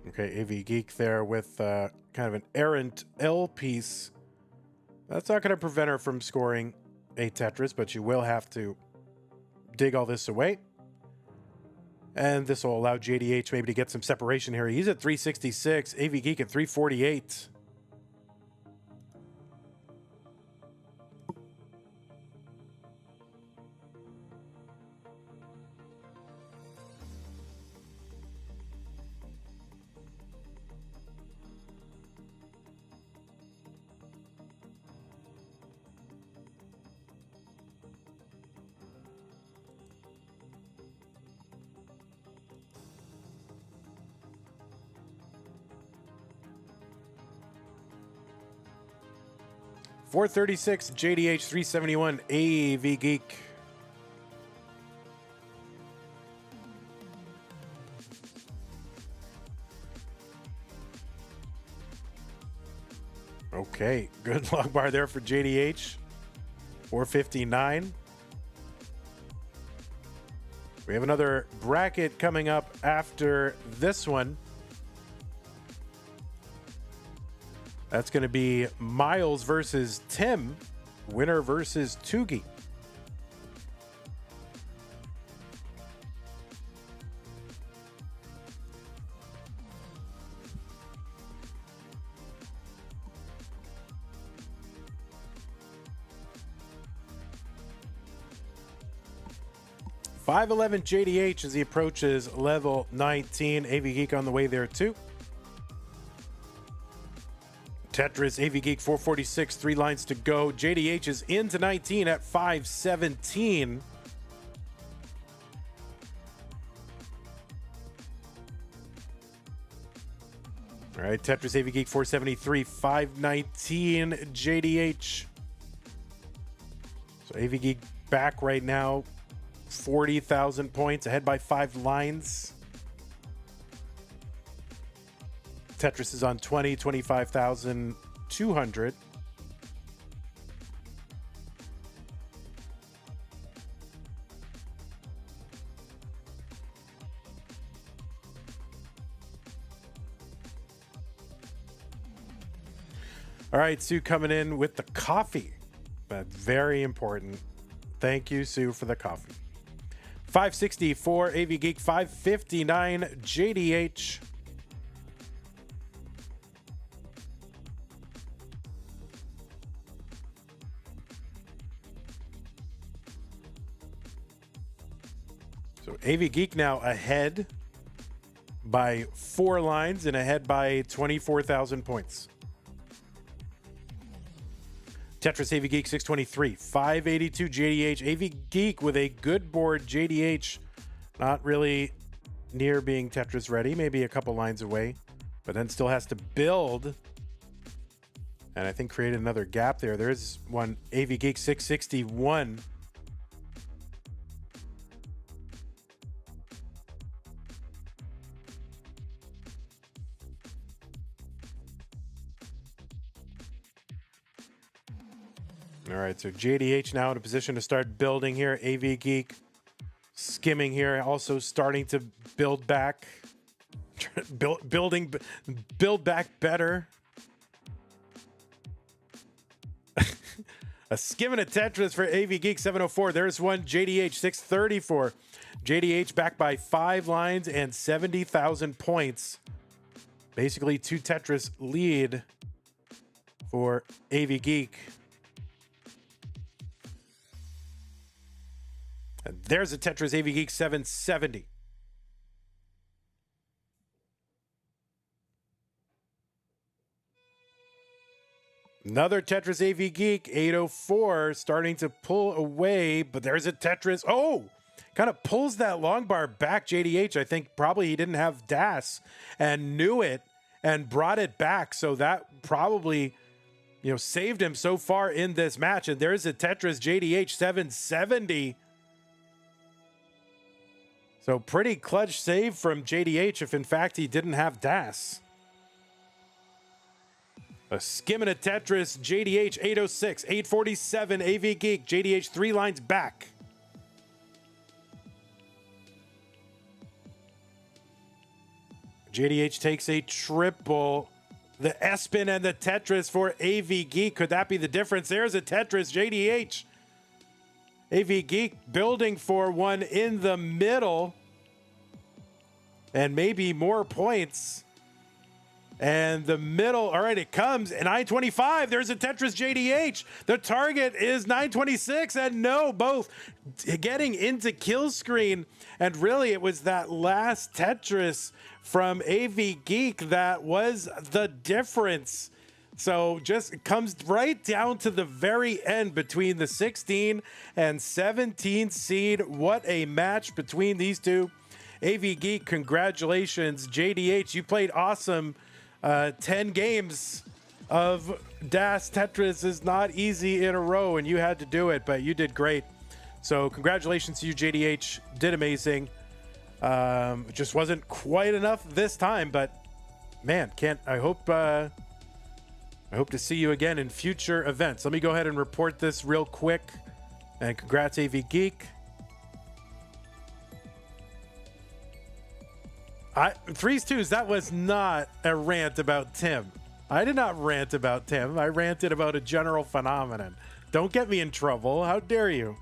Okay, Avgeek there with kind of an errant L piece. That's not going to prevent her from scoring a Tetris, but you will have to dig all this away. And this will allow JDH maybe to get some separation here. He's at 366, Avgeek at 348. $436, JDH 371, Avgeek. Okay, good long bar there for JDH. 459. We have another bracket coming up after this one. That's going to be Miles versus Tim, winner versus Tugi. $511 JDH as he approaches level 19. Avgeek on the way there too. Tetris, Avgeek 446, 3 lines to go. JDH is into 19 at 517. All right, Tetris, Avgeek 473, 519 JDH. So Avgeek back right now, 40,000 points, ahead by 5 lines. Tetris is on 25,200. All right, Sue coming in with the coffee. That's very important. Thank you, Sue, for the coffee. 560 for Avgeek, 559 JDH. So Avgeek now ahead by 4 lines and ahead by 24,000 points. Tetris, Avgeek 623, 582 JDH. Avgeek with a good board. JDH not really near being Tetris ready, maybe a couple lines away, but then still has to build. And I think create another gap there. There's one, Avgeek 661. All right, so JDH now in a position to start building here. Avgeek skimming here, also starting to build back, build back better. A skim and a Tetris for Avgeek 704. There's one, JDH 634. JDH back by 5 lines and 70,000 points. Basically 2 Tetris lead for Avgeek. And there's a Tetris Avgeek 770. Another Tetris Avgeek 804 starting to pull away, but there's a Tetris. Oh, kind of pulls that long bar back. JDH, I think probably he didn't have DAS and knew it and brought it back. So that probably, saved him so far in this match. And there's a Tetris JDH 770. So pretty clutch save from JDH if in fact he didn't have DAS. A skim and a Tetris, JDH 806, 847, Avgeek, JDH 3 lines back. JDH takes a triple. The S-spin and the Tetris for Avgeek. Could that be the difference? There's a Tetris, JDH. Avgeek building for one in the middle. And maybe more points. And the middle, all right, it comes. 925, there's a Tetris JDH. The target is 926, and no, both getting into kill screen. And really, it was that last Tetris from Avgeek that was the difference. So just it comes right down to the very end between the 16 and 17 seed. What a match between these two. Avgeek, congratulations. JDH, you played awesome. 10 games of Das Tetris is not easy in a row, and you had to do it, but you did great. So congratulations to you, JDH. Did amazing. Just wasn't quite enough this time, but man, I hope to see you again in future events. Let me go ahead and report this real quick. And congrats, Avgeek. Threes twos, that was not a rant about Tim. I did not rant about Tim. I ranted about a general phenomenon. Don't get me in trouble. How dare you?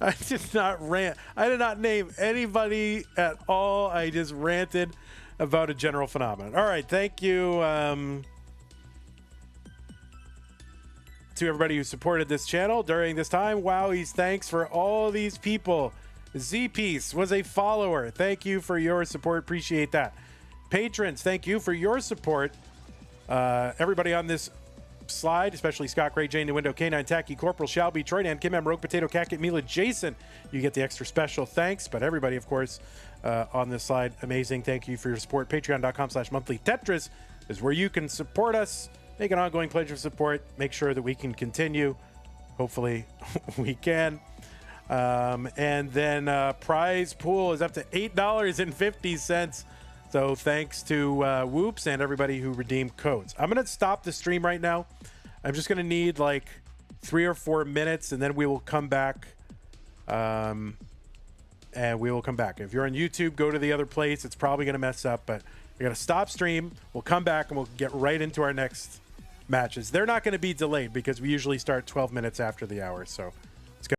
I did not rant. I did not name anybody at all. I just ranted about a general phenomenon. All right. Thank you to everybody who supported this channel during this time. Wowies, thanks for all these people. Z-Piece was a follower. Thank you for your support. Appreciate that. Patrons, thank you for your support. Everybody on this slide, especially Scott Gray, Jane the Window, K9 Tacky, Corporal Shelby, Troy Dan, Kim M, Rogue Potato, Cacket, Mila, Jason. You get the extra special thanks, but everybody, of course, on this slide, amazing. Thank you for your support. Patreon.com/monthly Tetris is where you can support us, make an ongoing pledge of support, make sure that we can continue. Hopefully we can. And then prize pool is up to $8.50. So thanks to Whoops and everybody who redeemed codes. I'm going to stop the stream right now. I'm just going to need like 3 or 4 minutes, and then we will come back. And we will come back. If you're on YouTube, go to the other place. It's probably going to mess up, but we're going to stop stream. We'll come back and we'll get right into our next matches. They're not going to be delayed because we usually start 12 minutes after the hour. So